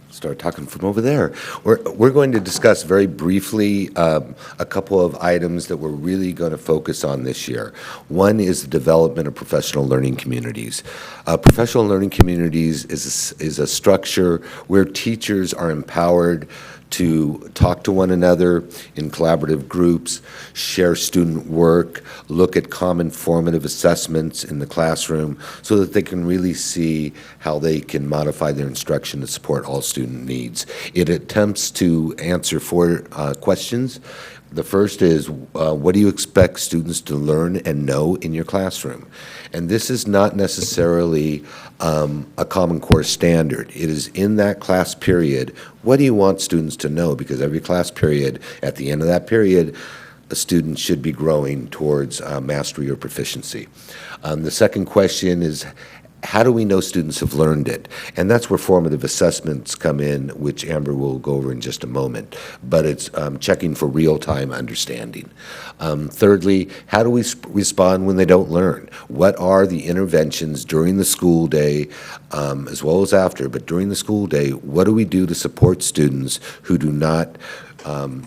Start talking from over there. We're going to discuss very briefly a couple of items that we're really going to focus on this year. One is the development of professional learning communities. Professional learning communities is a structure where teachers are empowered to talk to one another in collaborative groups, share student work, look at common formative assessments in the classroom so that they can really see how they can modify their instruction to support all student needs. It attempts to answer four questions. The first is, what do you expect students to learn and know in your classroom? And this is not necessarily a Common Core standard. It is in that class period, what do you want students to know? Because every class period, at the end of that period, a student should be growing towards mastery or proficiency. The second question is, how do we know students have learned it? And that's where formative assessments come in, which Amber will go over in just a moment. But it's checking for real-time understanding. Thirdly, how do we respond when they don't learn? What are the interventions during the school day, as well as after, but during the school day, what do we do to support students who do not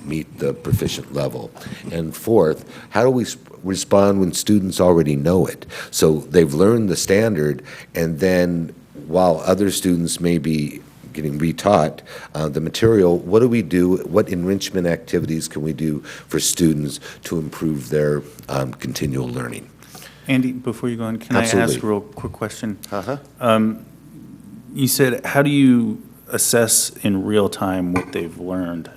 meet the proficient level? And fourth, how do we respond when students already know it? So they've learned the standard, and then while other students may be getting retaught the material, what do we do? What enrichment activities can we do for students to improve their continual learning? Andy, before you go on, can I Absolutely. ask a real quick question? Uh-huh. You said, how do you assess in real time what they've learned?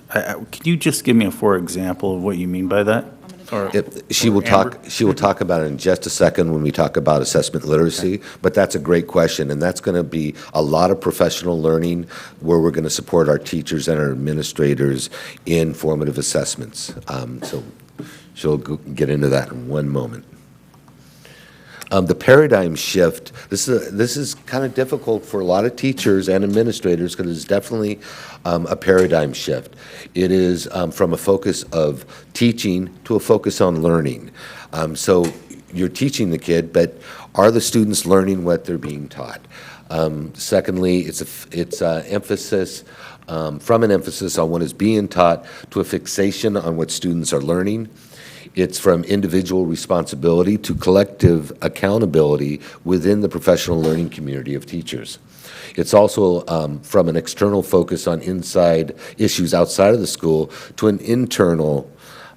Could you just give me a for example of what you mean by that? Or She will talk about it in just a second when we talk about assessment literacy, but that's a great question, and that's going to be a lot of professional learning where we're going to support our teachers and our administrators in formative assessments. So she'll get into that in one moment. The paradigm shift, this is kind of difficult for a lot of teachers and administrators because it's definitely a paradigm shift. It is from a focus of teaching to a focus on learning. So you're teaching the kid, but are the students learning what they're being taught? Secondly, it's emphasis from an emphasis on what is being taught to a fixation on what students are learning. It's from individual responsibility to collective accountability within the professional learning community of teachers. It's also from an external focus on issues outside of the school to an internal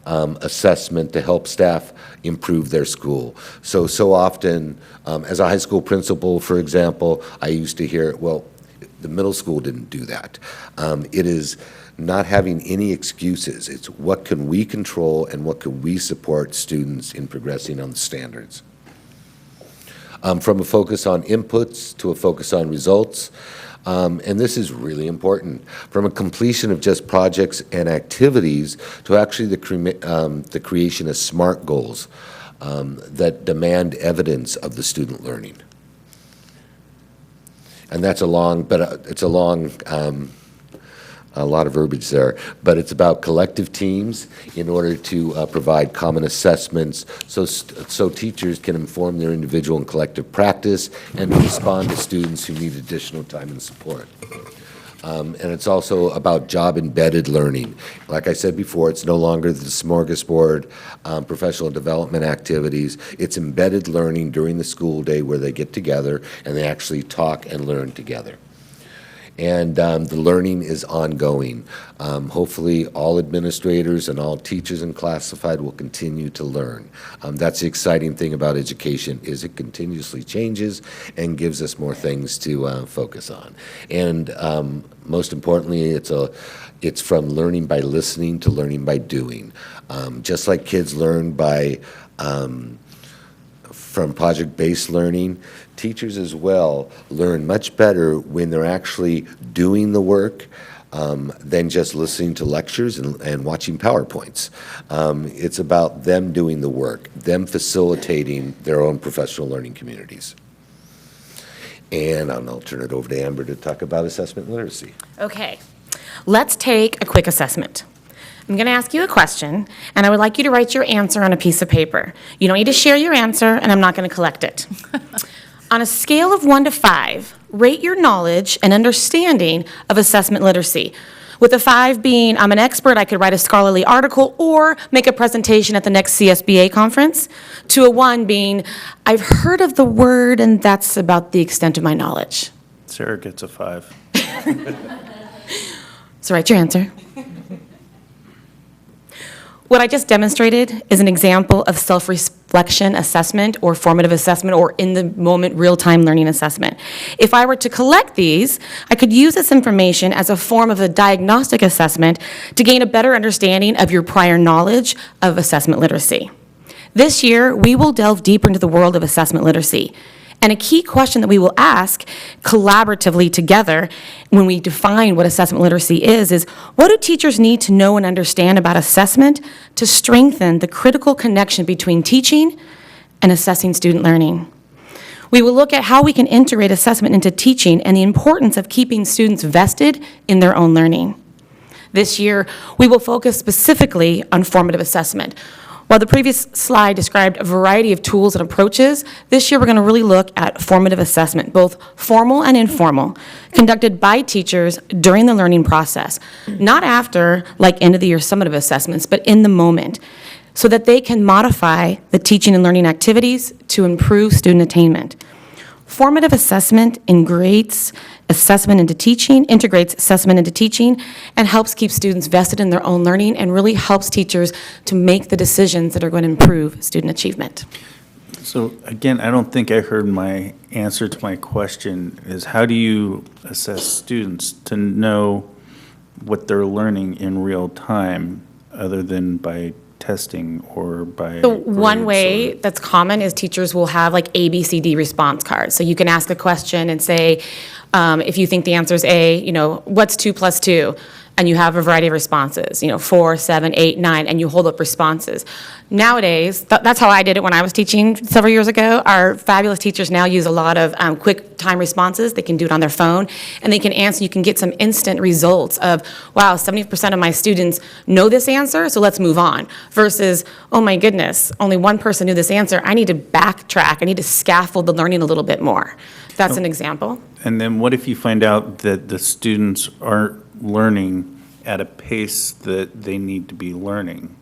assessment to help staff improve their school. So often, as a high school principal, for example, I used to hear, well, the middle school didn't do that. It is not having any excuses. It's what can we control and what can we support students in progressing on the standards. From a focus on inputs to a focus on results, and this is really important, from a completion of just projects and activities to actually the creation of SMART goals that demand evidence of the student learning. And that's a lot of verbiage there, but it's about collective teams in order to provide common assessments so teachers can inform their individual and collective practice and respond to students who need additional time and support. And it's also about job-embedded learning. Like I said before, it's no longer the smorgasbord professional development activities. It's embedded learning during the school day where they get together and they actually talk and learn together. And the learning is ongoing. Hopefully, all administrators and all teachers in classified will continue to learn. That's the exciting thing about education, is it continuously changes and gives us more things to focus on. And most importantly, it's from learning by listening to learning by doing. Just like kids learn by from project-based learning, teachers as well learn much better when they're actually doing the work than just listening to lectures and watching PowerPoints. It's about them doing the work, them facilitating their own professional learning communities. And I'll turn it over to Amber to talk about assessment literacy. Okay, let's take a quick assessment. I'm going to ask you a question, and I would like you to write your answer on a piece of paper. You don't need to share your answer, and I'm not going to collect it. On a scale of 1 to 5, rate your knowledge and understanding of assessment literacy. With a 5 being, I'm an expert, I could write a scholarly article or make a presentation at the next CSBA conference, to a 1 being, I've heard of the word, and that's about the extent of my knowledge. Sarah gets a 5. So write your answer. What I just demonstrated is an example of self-reflection assessment or formative assessment or in-the-moment real-time learning assessment. If I were to collect these, I could use this information as a form of a diagnostic assessment to gain a better understanding of your prior knowledge of assessment literacy. This year, we will delve deeper into the world of assessment literacy. And a key question that we will ask collaboratively together when we define what assessment literacy is what do teachers need to know and understand about assessment to strengthen the critical connection between teaching and assessing student learning? We will look at how we can integrate assessment into teaching and the importance of keeping students vested in their own learning. This year, we will focus specifically on formative assessment. While the previous slide described a variety of tools and approaches, this year we're going to really look at formative assessment, both formal and informal, conducted by teachers during the learning process, not after, like end-of-the-year summative assessments, but in the moment, so that they can modify the teaching and learning activities to improve student attainment. Formative assessment integrates assessment into teaching, integrates assessment into teaching, and helps keep students vested in their own learning, and really helps teachers to make the decisions that are going to improve student achievement. So again, I don't think I heard my answer to my question is how do you assess students to know what they're learning in real time other than by testing or by So one grades way or- that's common is teachers will have like A, B, C, D response cards. So you can ask a question and say, if you think the answer is A, what's 2 plus 2? And you have a variety of responses, 4, 7, 8, 9, and you hold up responses. Nowadays, that's how I did it when I was teaching several years ago. Our fabulous teachers now use a lot of quick time responses. They can do it on their phone, and they can answer. You can get some instant results of, wow, 70% of my students know this answer, so let's move on. Versus, oh my goodness, only one person knew this answer. I need to backtrack. I need to scaffold the learning a little bit more. That's an example. And then what if you find out that the students aren't learning at a pace that they need to be learning?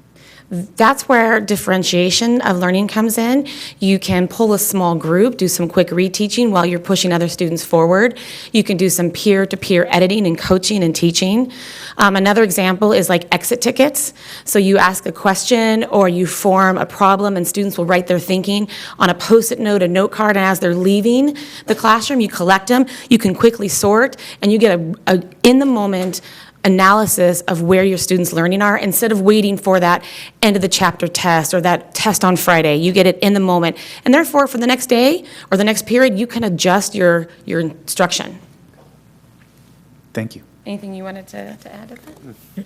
That's where differentiation of learning comes in. You can pull a small group, do some quick reteaching while you're pushing other students forward. You can do some peer-to-peer editing and coaching and teaching. Another example is like exit tickets. So you ask a question or you form a problem and students will write their thinking on a Post-it note, a note card, and as they're leaving the classroom, you collect them, you can quickly sort, and you get a in-the-moment analysis of where your students' learning are instead of waiting for that end of the chapter test or that test on Friday. You get it in the moment. And therefore, for the next day or the next period, you can adjust your instruction. Thank you. Anything you wanted to add to that?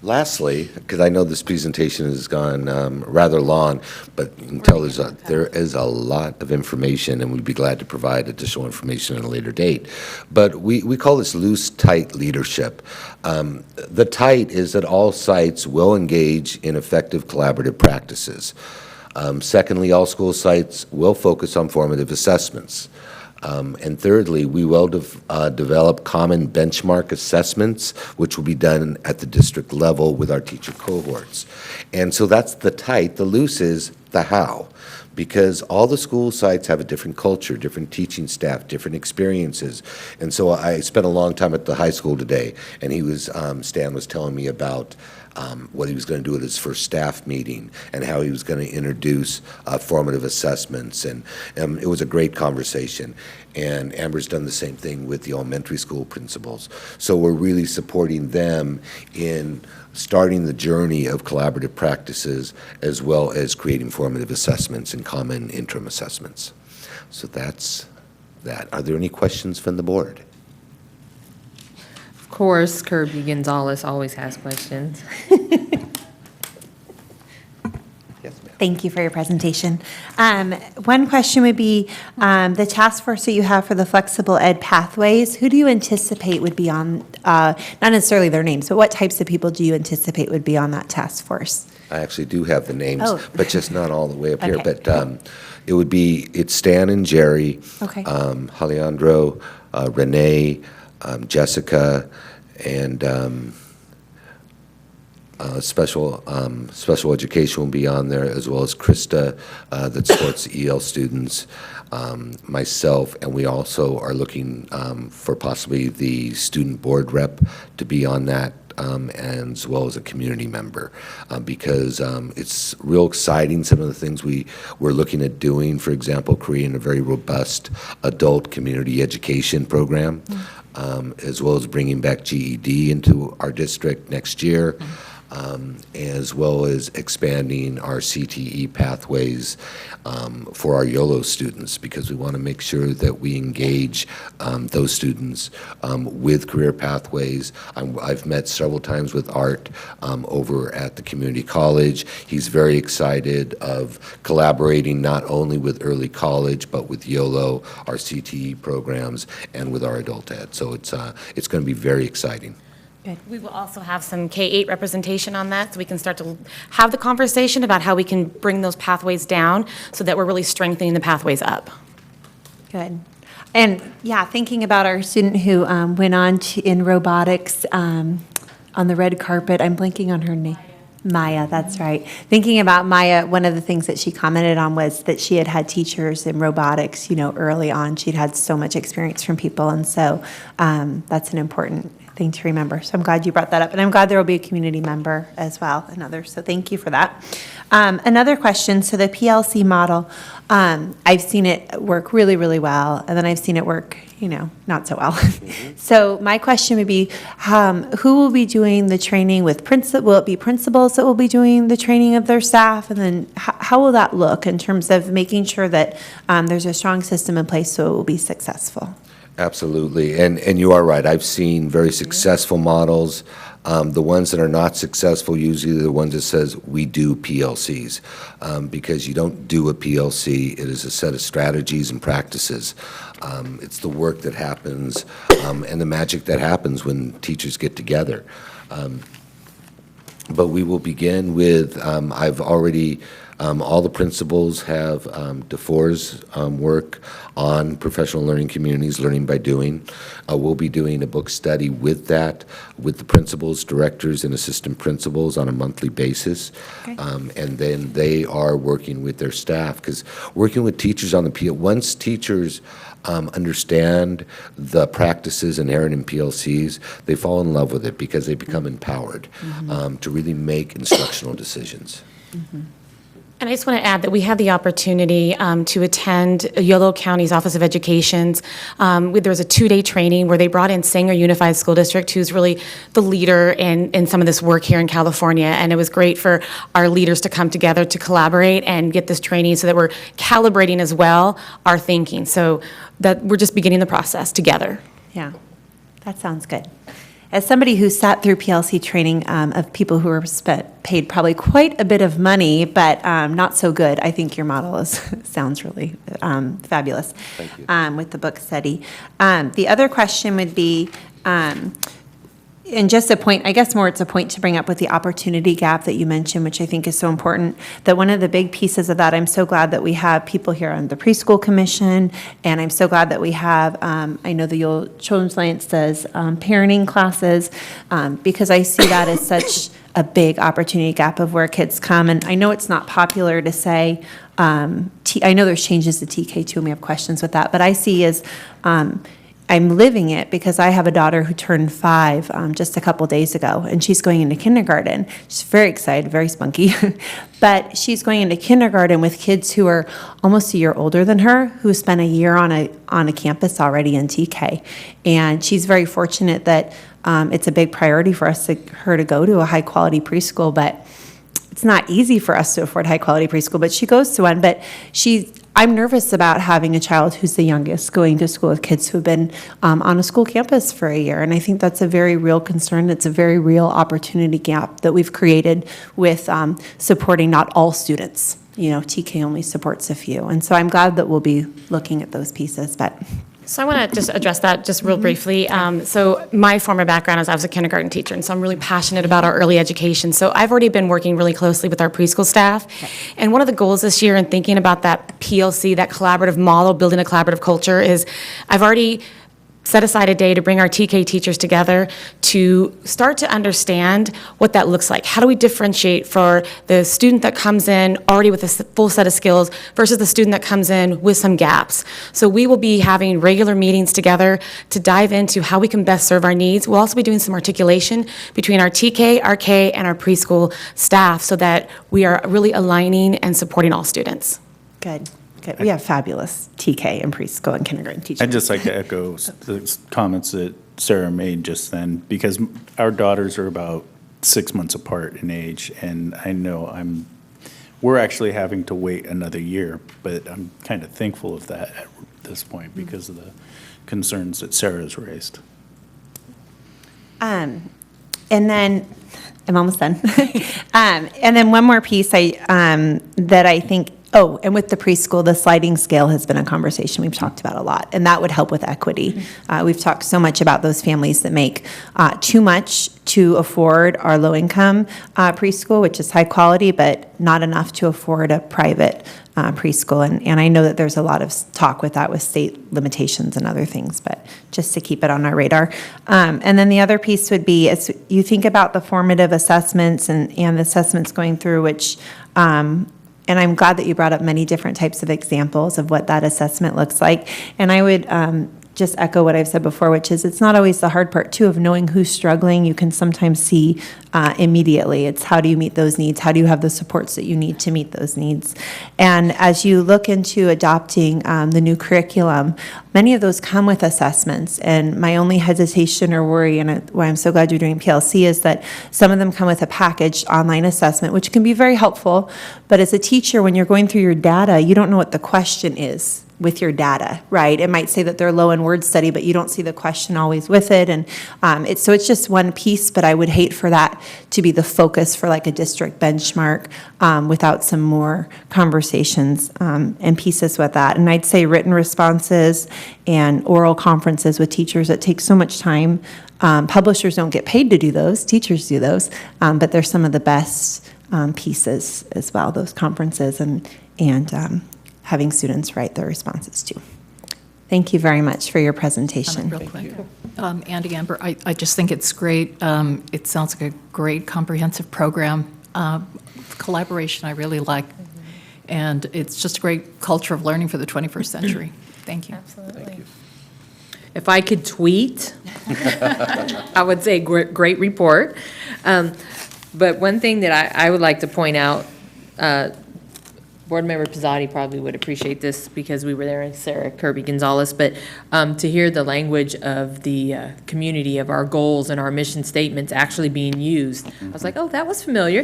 Lastly, because I know this presentation has gone rather long, but you can tell there is a lot of information, and we'd be glad to provide additional information at a later date. But we call this loose, tight leadership. The tight is that all sites will engage in effective collaborative practices. Secondly, all school sites will focus on formative assessments. And thirdly, we will develop common benchmark assessments, which will be done at the district level with our teacher cohorts. And so that's the tight. The loose is the how, because all the school sites have a different culture, different teaching staff, different experiences. And so I spent a long time at the high school today, and Stan was telling me about what he was going to do at his first staff meeting and how he was going to introduce formative assessments. And it was a great conversation. And Amber's done the same thing with the elementary school principals. So we're really supporting them in starting the journey of collaborative practices as well as creating formative assessments and common interim assessments. So that's that. Are there any questions from the board? Of course, Kirby Gonzalez always has questions. Yes, ma'am. Thank you for your presentation. One question would be, the task force that you have for the flexible ed pathways, who do you anticipate would be on, not necessarily their names, but what types of people do you anticipate would be on that task force? I actually do have the names, Oh. but just not all the way up here. Okay. But it's Stan and Jerry, Okay. Alejandro, Renee, Jessica, and special education will be on there, as well as Krista, that supports EL students, myself, and we also are looking for possibly the student board rep to be on that, as well as a community member, because it's real exciting, some of the things we're looking at doing, for example, creating a very robust adult community education program, as well as bringing back GED into our district next year, as well as expanding our CTE pathways for our YOLO students, because we want to make sure that we engage those students with career pathways. I've met several times with Art over at the community college. He's very excited of collaborating not only with early college, but with YOLO, our CTE programs, and with our adult ed. So it's going to be very exciting. We will also have some K-8 representation on that, so we can start to have the conversation about how we can bring those pathways down so that we're really strengthening the pathways up. Good. And yeah, thinking about our student who went on in robotics on the red carpet, I'm blanking on her name. Maya, that's right. Thinking about Maya, one of the things that she commented on was that she had had teachers in robotics, early on. She'd had so much experience from people, and so that's an important thing to remember. So I'm glad you brought that up, and I'm glad there will be a community member as well, and others, so thank you for that. Another question, so the PLC model, I've seen it work really, really well, and then I've seen it work, not so well. So my question would be, who will be doing the training with will it be principals that will be doing the training of their staff? And then how will that look in terms of making sure that there's a strong system in place so it will be successful? Absolutely, and you are right. I've seen very successful models. The ones that are not successful, usually the ones that says, we do PLCs, because you don't do a PLC. It is a set of strategies and practices. It's the work that happens and the magic that happens when teachers get together. But we will begin with, I've already, all the principals have DeFore's work on professional learning communities, learning by doing. We'll be doing a book study with that, with the principals, directors, and assistant principals on a monthly basis. Okay. And then they are working with their staff, because working with teachers on the PLC, once teachers understand the practices inherent in PLCs, they fall in love with it because they become empowered to really make instructional decisions. And I just want to add that we had the opportunity to attend Yolo County's Office of Education's. There was a 2-day training where they brought in Sanger Unified School District, who's really the leader in some of this work here in California. And it was great for our leaders to come together to collaborate and get this training so that we're calibrating as well our thinking. So that we're just beginning the process together. Yeah, that sounds good. As somebody who sat through PLC training of people who were paid probably quite a bit of money, but not so good, I think your model sounds really fabulous. Thank you. With the book study. The other question would be, and just a point, I guess more it's a point to bring up with the opportunity gap that you mentioned, which I think is so important, that one of the big pieces of that, I'm so glad that we have people here on the preschool commission, and I'm so glad that we have, I know the Yule Children's Alliance does parenting classes, because I see that as such a big opportunity gap of where kids come. And I know it's not popular to say, I know there's changes to TK too, and we have questions with that, but I see as, I'm living it because I have a daughter who turned 5 just a couple days ago, and she's going into kindergarten. She's very excited, very spunky, but she's going into kindergarten with kids who are almost a year older than her, who spent a year on a campus already in TK, and she's very fortunate that it's a big priority for her to go to a high-quality preschool, but it's not easy for us to afford high-quality preschool, but she goes to one, but I'm nervous about having a child who's the youngest going to school with kids who have been on a school campus for a year. And I think that's a very real concern. It's a very real opportunity gap that we've created with supporting not all students. TK only supports a few. And so I'm glad that we'll be looking at those pieces. So I want to just address that just real briefly. So my former background is I was a kindergarten teacher, and so I'm really passionate about our early education. So I've already been working really closely with our preschool staff. And one of the goals this year in thinking about that PLC, that collaborative model, building a collaborative culture, is I've already set aside a day to bring our TK teachers together to start to understand what that looks like. How do we differentiate for the student that comes in already with a full set of skills versus the student that comes in with some gaps? So we will be having regular meetings together to dive into how we can best serve our needs. We'll also be doing some articulation between our TK, our K, and our preschool staff so that we are really aligning and supporting all students. Good. We have fabulous TK and preschool and kindergarten teachers. I'd just like to echo the comments that Sarah made just then, because our daughters are about 6 months apart in age, and I know we're actually having to wait another year, but I'm kind of thankful of that at this point because of the concerns that Sarah's raised. And then, I'm almost done. And then one more piece that I think Oh, and with the preschool, the sliding scale has been a conversation we've talked about a lot, and that would help with equity. We've talked so much about those families that make too much to afford our low-income preschool, which is high quality, but not enough to afford a private preschool. And I know that there's a lot of talk with that with state limitations and other things, but just to keep it on our radar. And then the other piece would be, as you think about the formative assessments and the assessments going through, which and I'm glad that you brought up many different types of examples of what that assessment looks like. And I would just echo what I've said before, which is it's not always the hard part, too, of knowing who's struggling. You can sometimes see immediately. It's how do you meet those needs? How do you have the supports that you need to meet those needs? And as you look into adopting the new curriculum, many of those come with assessments. And my only hesitation or worry, and why I'm so glad you're doing PLC, is that some of them come with a packaged online assessment, which can be very helpful. But as a teacher, when you're going through your data, you don't know what the question is with your data, right? It might say that they're low in word study, but you don't see the question always with it. And so it's just one piece, but I would hate for that to be the focus for like a district benchmark without some more conversations and pieces with that. And I'd say written responses and oral conferences with teachers that take so much time. Publishers don't get paid to do those, teachers do those, but they're some of the best pieces as well, those conferences and having students write their responses too. Thank you very much for your presentation. Real quick. Andy, Amber, I just think it's great. It sounds like a great comprehensive program. Collaboration I really like. And it's just a great culture of learning for the 21st century. Thank you. Absolutely. If I could tweet, I would say great report. But one thing that I would like to point out, Board Member Pizzati probably would appreciate this because we were there, and Sarah Kirby Gonzalez, but to hear the language of the community, of our goals and our mission statements actually being used, I was like, oh, that was familiar,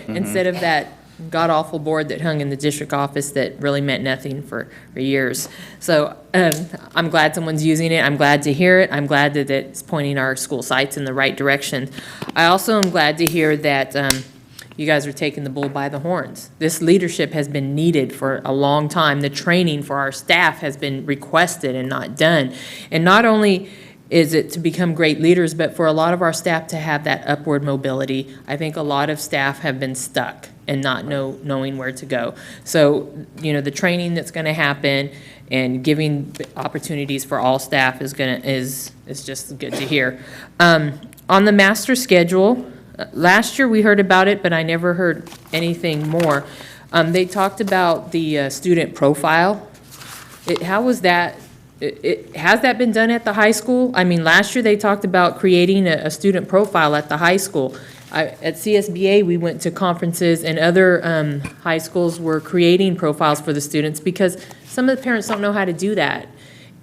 instead of that god-awful board that hung in the district office that really meant nothing for years. So I'm glad someone's using it. I'm glad to hear it. I'm glad that it's pointing our school sites in the right direction. I also am glad to hear that you guys are taking the bull by the horns. This leadership has been needed for a long time. The training for our staff has been requested and not done. And not only is it to become great leaders, but for a lot of our staff to have that upward mobility. I think a lot of staff have been stuck and not knowing where to go. So, the training that's going to happen and giving opportunities for all staff is just good to hear. On the master schedule, last year we heard about it, but I never heard anything more. They talked about the student profile. How was that? Has that been done at the high school? I mean, last year they talked about creating a student profile at the high school. At CSBA, we went to conferences, and other high schools were creating profiles for the students because some of the parents don't know how to do that.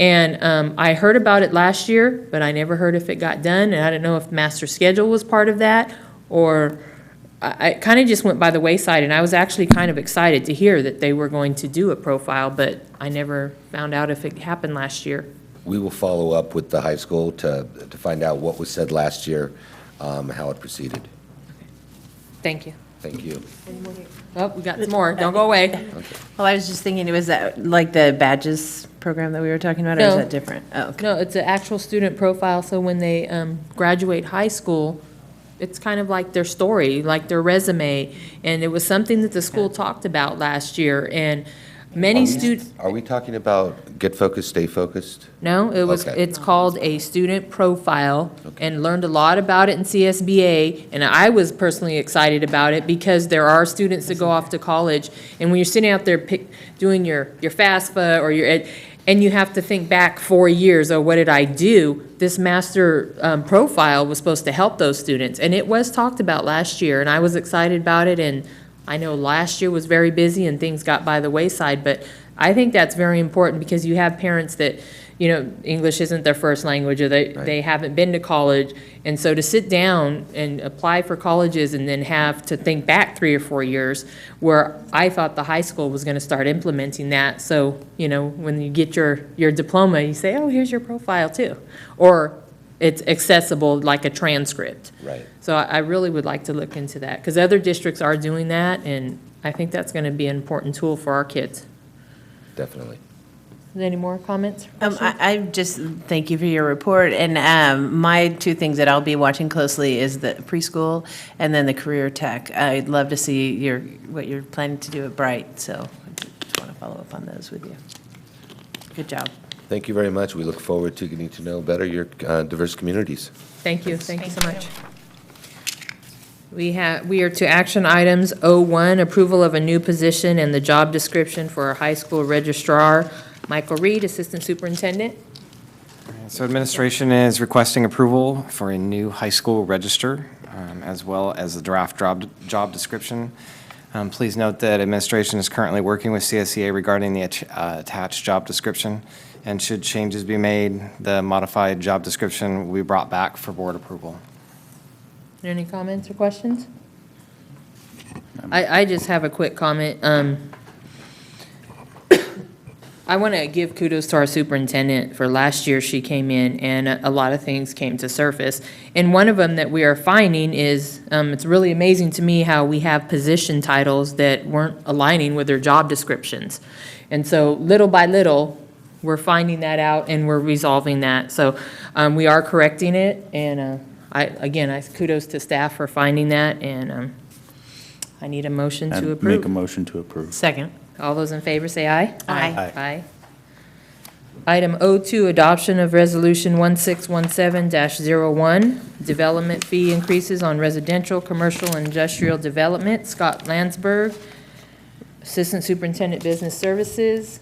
And I heard about it last year, but I never heard if it got done, and I don't know if master schedule was part of that, or I kind of just went by the wayside, and I was actually kind of excited to hear that they were going to do a profile, but I never found out if it happened last year. We will follow up with the high school to find out what was said last year, how it proceeded. Thank you. Thank you. Oh, we got some more. Don't go away. Well, I was just thinking, was that like the badges program that we were talking about, or is No. that different? Oh, okay. No, it's an actual student profile, so when they graduate high school, it's kind of like their story, like their resume, and it was something that the school talked about last year, and many students. Are we talking about get focused, stay focused? No, Okay. it's called a student profile, and learned a lot about it in CSBA, and I was personally excited about it because there are students that go off to college, and when you're sitting out there doing your FAFSA or and you have to think back 4 years, oh, what did I do? This master profile was supposed to help those students, and it was talked about last year, and I was excited about it, and I know last year was very busy and things got by the wayside, but I think that's very important because you have parents that, English isn't their first language, or they haven't been to college, and so to sit down and apply for colleges and then have to think back 3 or 4 years, where I thought the high school was going to start implementing that, so, when you get your diploma, you say, oh, here's your profile too, or it's accessible like a transcript. Right. So I really would like to look into that, because other districts are doing that, and I think that's going to be an important tool for our kids. Definitely. Any more comments? I just thank you for your report. And my two things that I'll be watching closely is the preschool and then the career tech. I'd love to see what you're planning to do at Bright. So I just want to follow up on those with you. Good job. Thank you very much. We look forward to getting to know better your diverse communities. Thank you. Thank you so much. We are to action items 01, approval of a new position and the job description for our high school registrar. Michael Reed, Assistant Superintendent. So administration is requesting approval for a new high school register, as well as the draft job description. Please note that administration is currently working with CSEA regarding the attached job description, and should changes be made, the modified job description will be brought back for board approval. Any comments or questions? I just have a quick comment. I want to give kudos to our superintendent for last year. She came in and a lot of things came to surface. And one of them that we are finding is, it's really amazing to me how we have position titles that weren't aligning with their job descriptions. And so little by little, we're finding that out and we're resolving that. So we are correcting it. And I kudos to staff for finding that. And I need a motion to And approve. make a motion to approve. Second. All those in favor say aye. Aye. Aye. Item 02, adoption of Resolution 1617-01, development fee increases on residential, commercial, and industrial development. Scott Landsberg, Assistant Superintendent, Business Services.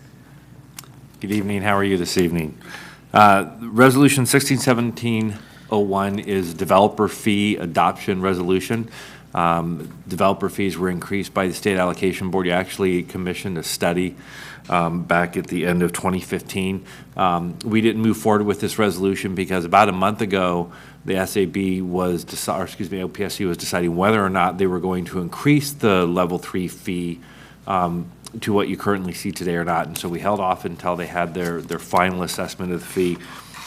Good evening. How are you this evening? Resolution 1617-01 is developer fee adoption resolution. Developer fees were increased by the State Allocation Board. You actually commissioned a study back at the end of 2015. We didn't move forward with this resolution because about a month ago, the SAB was, OPSC was deciding whether or not they were going to increase the level 3 fee to what you currently see today or not. And so we held off until they had their final assessment of the fee.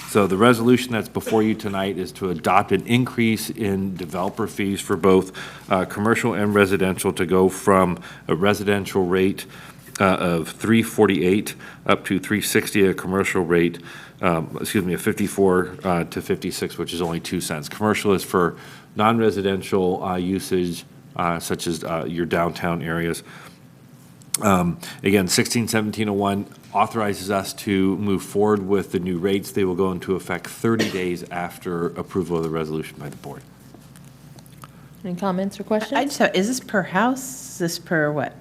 So the resolution that's before you tonight is to adopt an increase in developer fees for both commercial and residential to go from a residential rate of $3.48 up to $3.60, a commercial rate, of 54 to 56, which is only 2 cents. Commercial is for non-residential usage, such as your downtown areas. Again, 1617-01 authorizes us to move forward with the new rates. They will go into effect 30 days after approval of the resolution by the board. Any comments or questions? I just have, is this per house? Is this per what?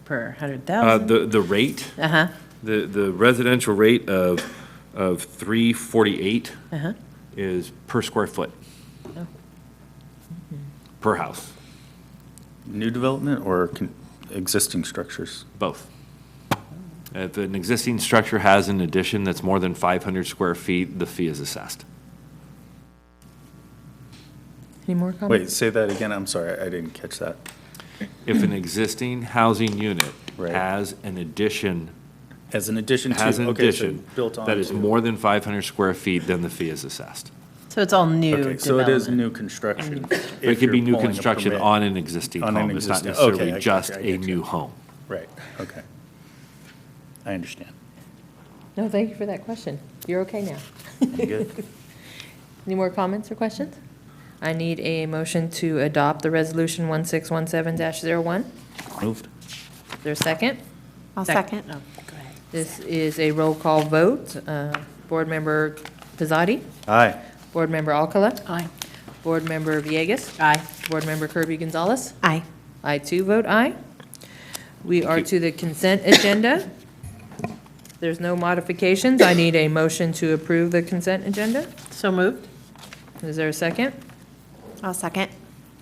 Per 100,000? The rate, Uh-huh, the residential rate of $3.48 uh-huh. is per square foot, per house, New development or existing structures? both. If an existing structure has an addition that's more than 500 square feet, the fee is assessed. Any more Wait, comments? say that again. I'm sorry, I didn't catch that. If an existing housing unit Right. has an addition, As an addition to, has an okay, so addition built on. that is more than 500 square feet, then the fee is assessed. So it's all new Okay, so it is development. new construction. It could be new construction on an existing On an home. It's not existing- okay, I necessarily get just you, I a get you. new home. Right, okay. I understand. No, thank you for that question. You're okay now. Good. Any more comments or questions? I need a motion to adopt the resolution 1617-01. Moved. Is there a second? I'll second. Oh, go ahead. This is a roll call vote. Board Member Pizzati? Aye. Board Member Alcala? Aye. Board Member Villegas? Aye. Board Member Kirby Gonzalez? Aye. I too vote aye. We are to the consent agenda. There's no modifications. I need a motion to approve the consent agenda. So moved? Is there a second? I'll second.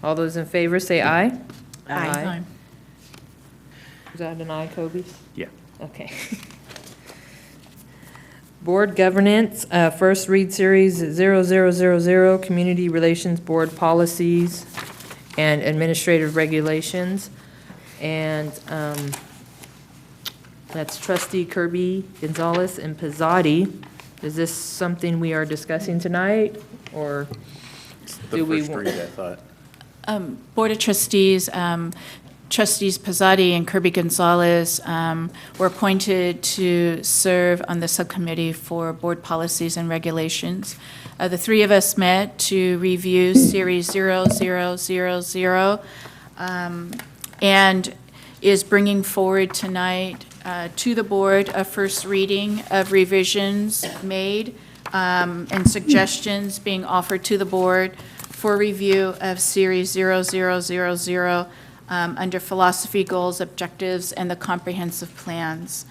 All those in favor say aye. Aye. Is that an aye, Kobe? Yeah. Okay. Board governance, first read series 0000, Community Relations Board Policies and Administrative Regulations. And that's trustee Kirby, Gonzalez, and Pizzati. Is this something we are discussing tonight, or The do we? first read, I thought. Board of Trustees, Trustees Pizzotti and Kirby Gonzalez were appointed to serve on the subcommittee for board policies and regulations. The three of us met to review Series 0000 and is bringing forward tonight to the board a first reading of revisions made and suggestions being offered to the board for review of Series 0000 under philosophy, goals, objectives, and the comprehensive plans.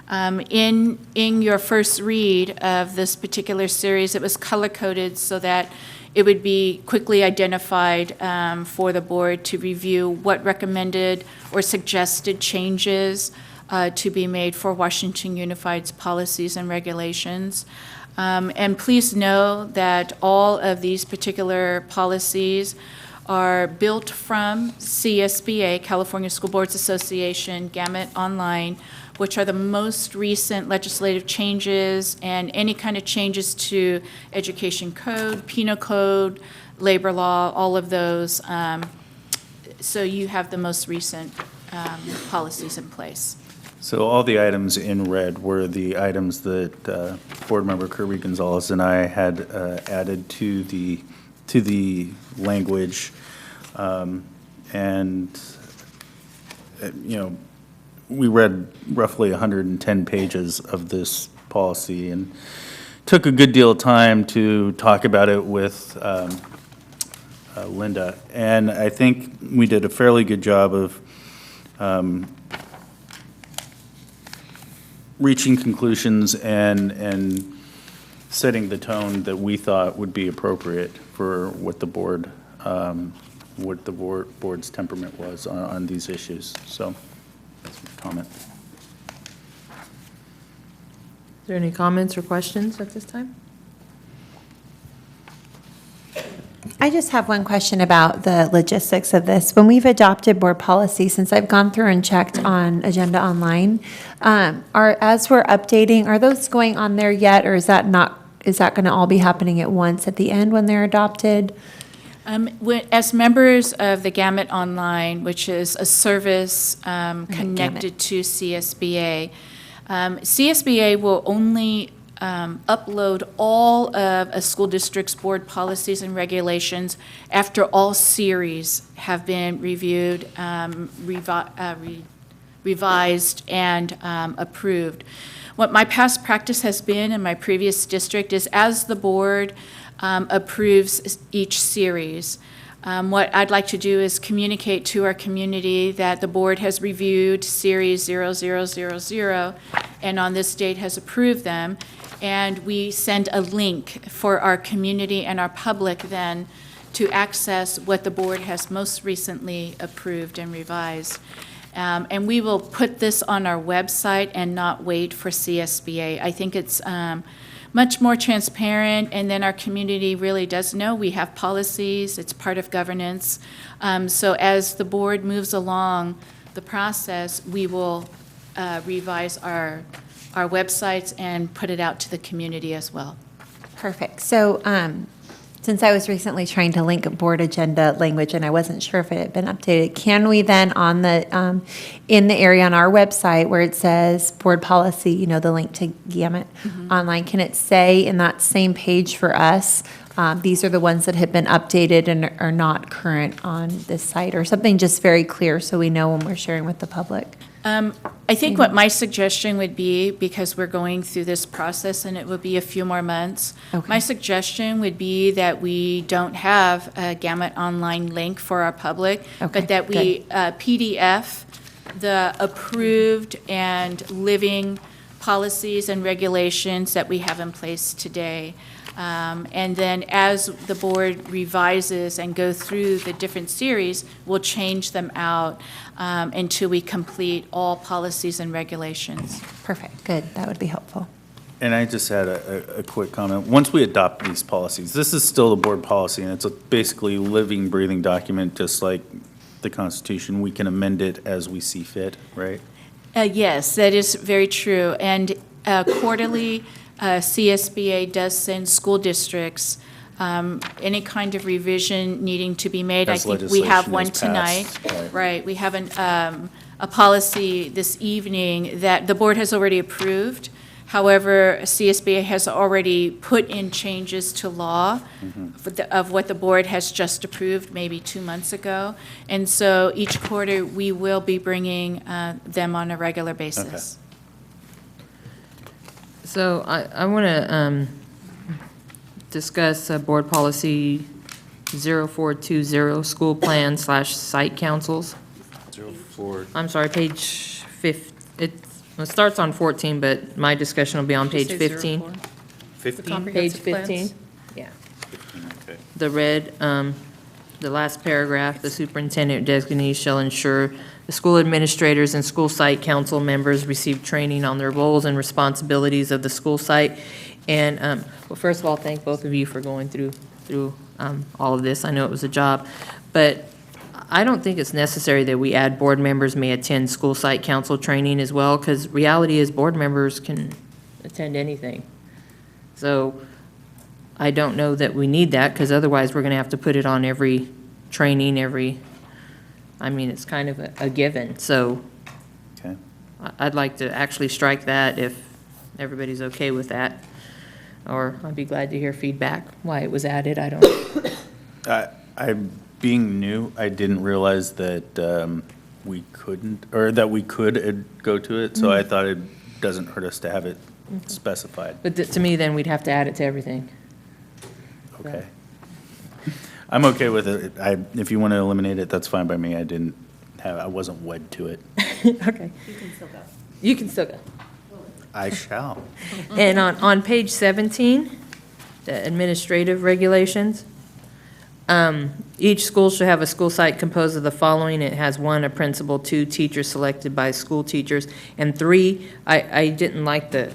In your first read of this particular series, it was color-coded so that it would be quickly identified for the board to review what recommended or suggested changes to be made for Washington Unified's policies and regulations. And please know that all of these particular policies are built from CSBA, California School Boards Association, Gamut Online, which are the most recent legislative changes and any kind of changes to education code, penal code, labor law, all of those. So you have the most recent policies in place. So all the items in red were the items that Board Member Kirby Gonzalez and I had added to the language. We read roughly 110 pages of this policy and took a good deal of time to talk about it with Linda. And I think we did a fairly good job of reaching conclusions and setting the tone that we thought would be appropriate for what the board's temperament was on these issues. So that's my comment. Is there any comments or questions at this time? I just have one question about the logistics of this. When we've adopted board policy, since I've gone through and checked on Agenda Online, as we're updating, are those going on there yet, or is that going to all be happening at once at the end when they're adopted? As members of the Gamut Online, which is a service connected to CSBA, CSBA will only upload all of a school district's board policies and regulations after all series have been reviewed, revised, and approved. What my past practice has been in my previous district is as the board approves each series, what I'd like to do is communicate to our community that the board has reviewed Series 0000 and on this date has approved them, and we send a link for our community and our public then to access what the board has most recently approved and revised. And we will put this on our website and not wait for CSBA. I think it's much more transparent, and then our community really does know we have policies, it's part of governance. So as the board moves along the process, we will revise our websites and put it out to the community as well. Perfect. So since I was recently trying to link a board agenda language and I wasn't sure if it had been updated, can we then on the in the area on our website where it says board policy, the link to Gamut Online, can it say in that same page for us, these are the ones that have been updated and are not current on this site, or something just very clear so we know when we're sharing with the public? I think what my suggestion would be, because we're going through this process and it will be a few more months, my suggestion would be that we don't have a Gamut Online link for our public, but that we PDF the approved and living policies and regulations that we have in place today. And then as the board revises and go through the different series, we'll change them out until we complete all policies and regulations. Perfect, good, that would be helpful. And I just had a quick comment. Once we adopt these policies, this is still a board policy, and it's a basically living, breathing document, just like the Constitution. We can amend it as we see fit, right? Yes, that is very true. And quarterly, CSBA does send school districts any kind of revision needing to be made. I As think we have legislation one is tonight. passed, Right, we have a policy this evening that the board has already approved. However, CSBA has already put in changes to law of what the board has just approved maybe 2 months ago. And so each quarter, we will be bringing them on a regular basis. So I want to discuss Board Policy 0420, School Plan / Site Councils. 04. I'm sorry, page 5, it starts on 14, but my discussion will be on page 15. 15? Page 15, yeah. Okay. The red, the last paragraph, the superintendent designee shall ensure the school administrators and school site council members receive training on their roles and responsibilities of the school site. And, well, first of all, thank both of you for going through all of this. I know it was a job, but I don't think it's necessary that we add board members may attend school site council training as well, because reality is board members can attend anything. So I don't know that we need that, because otherwise we're going to have to put it on every training, it's kind of a given. So Okay. I'd like to actually strike that if everybody's okay with that. Or I'd be glad to hear feedback why it was added. I don't. Being new, I didn't realize that we couldn't, or that we could go to it, so I thought it doesn't hurt us to have it specified. But to me, then we'd have to add it to everything. Okay. I'm okay with it. If you want to eliminate it, that's fine by me. I wasn't wed to it. Okay. You can still go. I shall. And on page 17, the administrative regulations, each school should have a school site composed of the following. It has 1, a principal, 2, teachers selected by school teachers, and 3, I didn't like the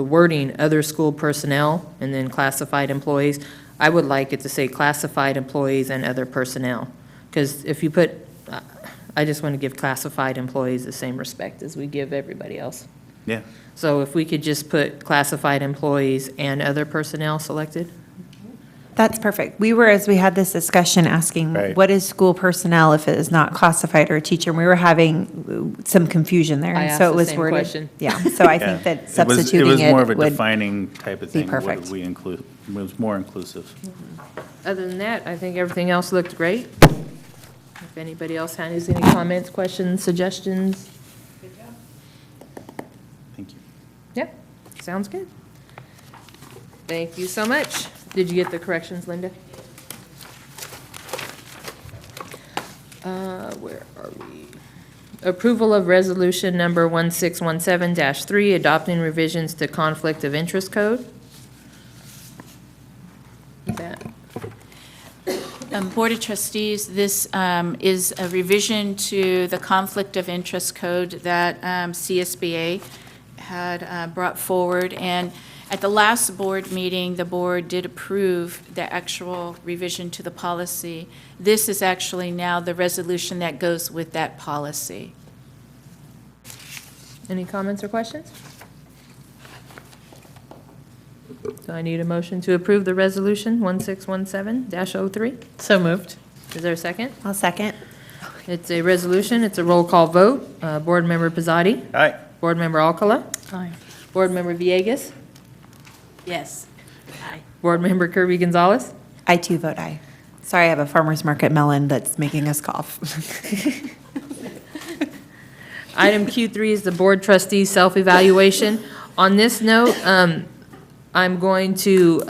wording, other school personnel, and then classified employees. I would like it to say classified employees and other personnel, because if you put, I just want to give classified employees the same respect as we give everybody else. Yeah. So if we could just put classified employees and other personnel selected? That's perfect. As we had this discussion asking, Right. what is school personnel if it is not classified or a teacher? And we were having some confusion there. I and asked so it the was same worded. question. Yeah, so I Yeah. think that It substituting was more of a would defining type of be thing. What perfect. did we include? It was more inclusive. Other than that, I think everything else looked great. If anybody else has any comments, questions, suggestions? Thank you. Yep, sounds good. Thank you so much. Did you get the corrections, Linda? Where are we? Approval of resolution number 1617-3, adopting revisions to conflict of interest code. That. Board of Trustees, this is a revision to the conflict of interest code that CSBA had brought forward. And at the last board meeting, the board did approve the actual revision to the policy. This is actually now the resolution that goes with that policy. Any comments or questions? Do I need a motion to approve the resolution 1617-03? So moved. Is there a second? I'll second. It's a resolution, it's a roll call vote. Board Member Pizzati? Aye. Board Member Alcala? Aye. Board Member Villegas? Yes. Board Member Kirby Gonzalez? I too vote aye. Sorry, I have a farmer's market melon that's making us cough. Item Q3 is the board trustee self-evaluation. On this note, I'm going to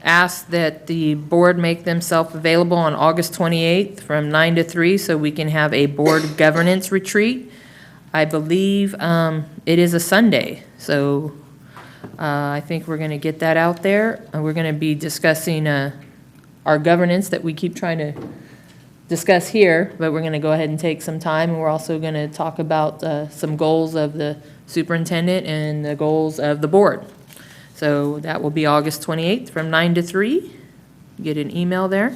ask that the board make themselves available on August 28th from 9 to 3 so we can have a board governance retreat. I believe it is a Sunday, so I think we're going to get that out there. We're going to be discussing our governance that we keep trying to discuss here, but we're going to go ahead and take some time, and we're also going to talk about some goals of the superintendent and the goals of the board. So that will be August 28th from 9 to 3. Get an email there.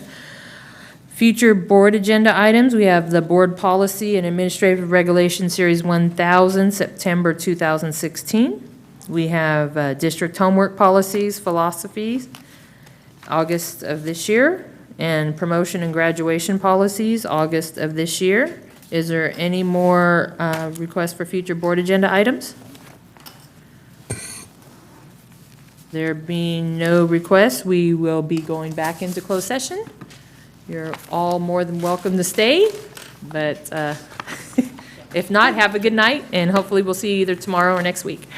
Future board agenda items, we have the Board Policy and Administrative Regulation Series 1000, September 2016. We have district homework policies, philosophies, August of this year, and promotion and graduation policies, August of this year. Is there any more requests for future board agenda items? There being no requests, we will be going back into closed session. You're all more than welcome to stay, but if not, have a good night, and hopefully we'll see you either tomorrow or next week.